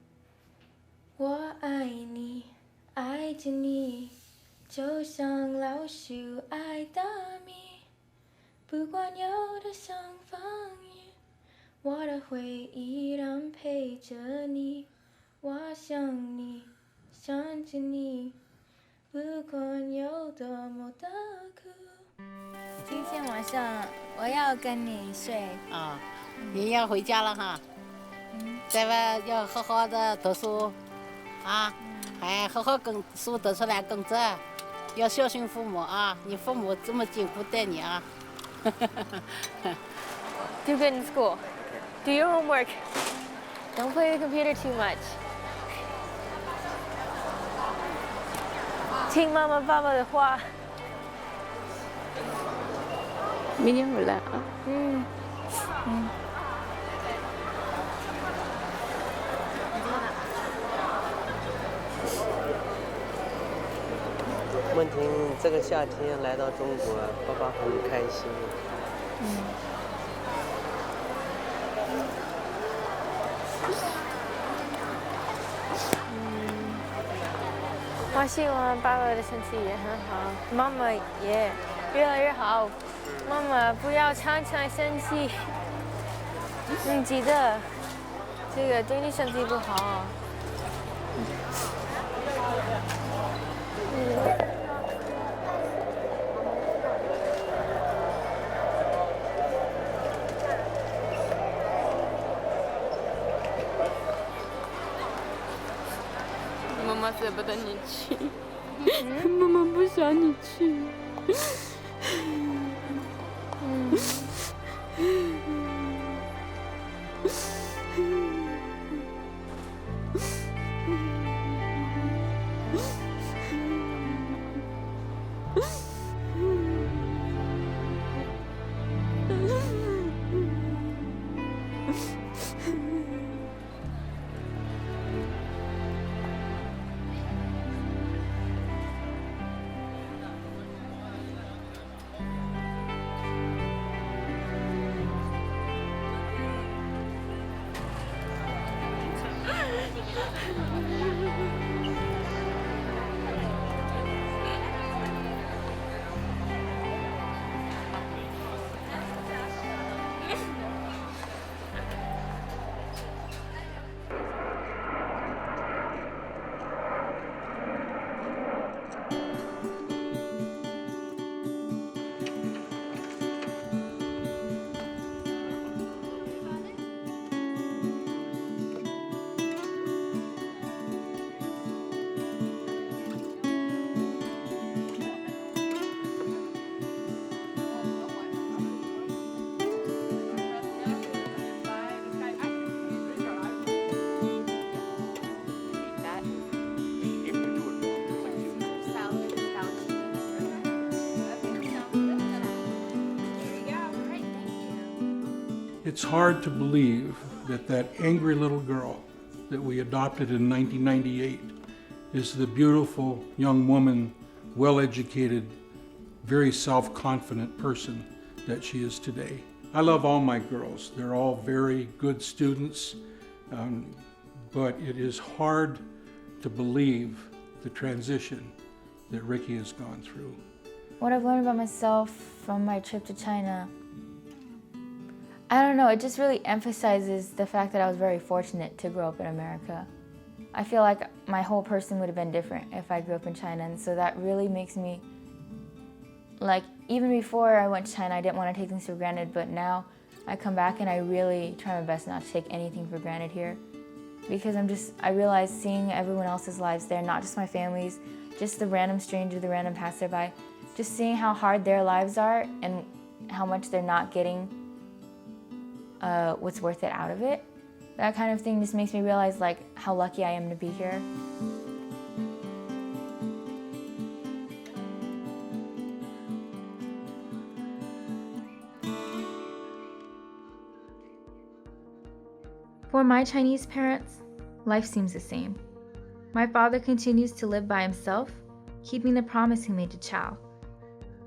我爱你，爱着你，就像老鼠爱大米。不管有多少风雨，我都会依然陪着你。我想你，想着你，不管有多么的苦。 今天晚上我要跟你睡啊，也要回家了哈。在外要好好的读书，啊，还好好耕书得出来耕作，要孝顺父母啊！你父母这么辛苦带你啊。Do good in school. Do your homework. Don't play the computer too much. 听妈妈爸爸的话。明天回来啊。嗯。梦婷这个夏天来到中国，爸爸很开心。我希望爸爸的身体也很好，妈妈也越来越好。妈妈不要常常生气，你记得这个对你身体不好。妈妈舍不得你去，妈妈不想你去。It's hard to believe that that angry little girl that we adopted in 1998 is the beautiful young woman, well-educated, very self-confident person that she is today. I love all my girls. They're all very good students, but it is hard to believe the transition that Ricky has gone through. What I've learned about myself from my trip to China, I don't know, it just really emphasizes the fact that I was very fortunate to grow up in America. I feel like my whole person would have been different if I grew up in China, and so that really makes me, like, even before I went to China, I didn't want to take things for granted, but now I come back and I really try my best not to take anything for granted here. Because I realize seeing everyone else's lives there, not just my family's, just the random stranger, the random passerby, just seeing how hard their lives are and how much they're not getting what's worth it out of it. That kind of thing just makes me realize like how lucky I am to be here. For my Chinese parents, life seems the same. My father continues to live by himself, keeping the promise he made to Chow.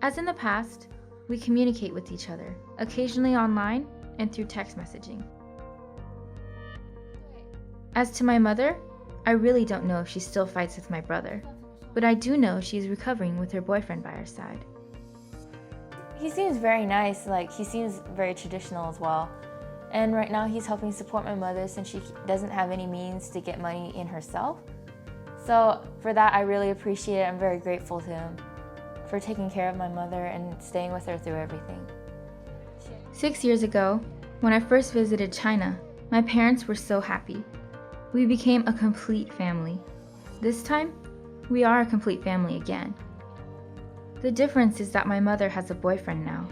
As in the past, we communicate with each other, occasionally online and through text messaging. As to my mother, I really don't know if she still fights with my brother, but I do know she's recovering with her boyfriend by her side. He seems very nice, like he seems very traditional as well. And right now he's helping support my mother since she doesn't have any means to get money in herself. So for that, I really appreciate it. I'm very grateful to him for taking care of my mother and staying with her through everything. 6 years ago, when I first visited China, My parents were so happy. We became a complete family. This time, we are a complete family again. The difference is that my mother has a boyfriend now.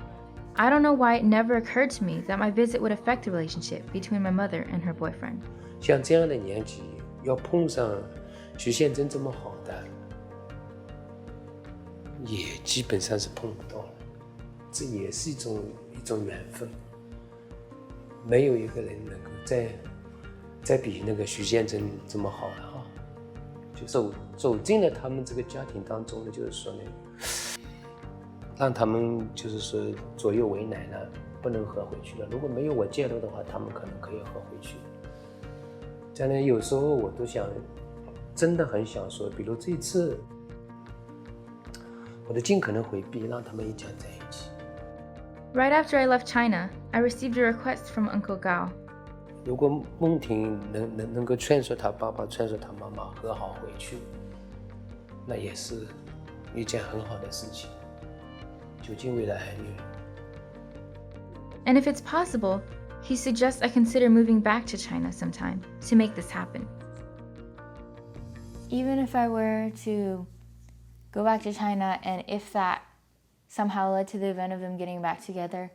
I don't know why it never occurred to me that my visit would affect the relationship between my mother and her boyfriend. 像这样的年纪，要碰上徐宪珍这么好的，也基本上是碰不到了。这也是一种缘分。没有一个人能够再比那个徐宪珍这么好了哈。就走进了他们这个家庭当中呢，就是说呢。让他们就是说左右为难了，不能合回去了。如果没有我介入的话，他们可能可以合回去。这样呢，有时候我都想，真的很想说，比如这一次，我都尽可能回避，让他们一家在一起。Right after I left China, I received a request from Uncle Gao. 如果孟婷能够劝说他爸爸、劝说他妈妈和好回去，那也是一件很好的事情。就近为了儿女。And if it's possible, he suggests I consider moving back to China sometime to make this happen. Even if I were to go back to China and if that somehow led to the event of them getting back together,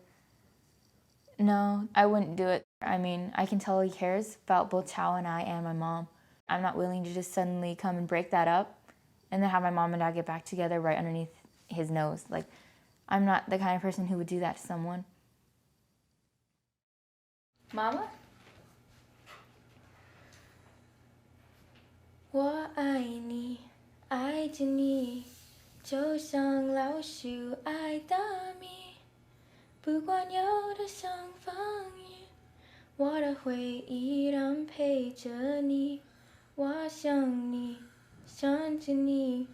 no, I wouldn't do it. I mean, I can tell he cares about both Chao and I and my mom. I'm not willing to just suddenly come and break that up and then have my mom and dad get back together right underneath his nose. Like, I'm not the kind of person who would do that to someone. Mama? 我爱你，爱着你，就像老鼠爱大米。不管有多少风雨，我的回忆仍陪着你。我想你，想着你，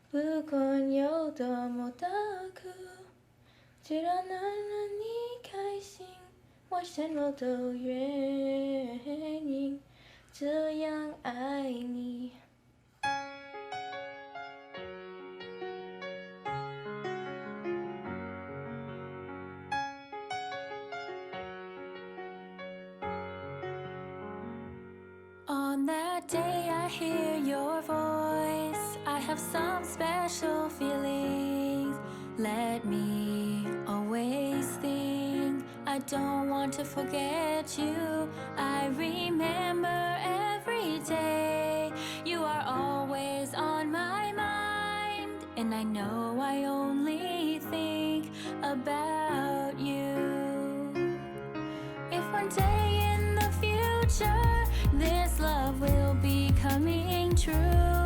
不管有多么的苦，只要能让你开心，我什么都愿意，这样爱你。On that day I hear your voice, I have some special feelings. Let me always think I don't want to forget you. I remember every day you are always on my mind, and I know I only think about you. If one day in the future this love will be coming true,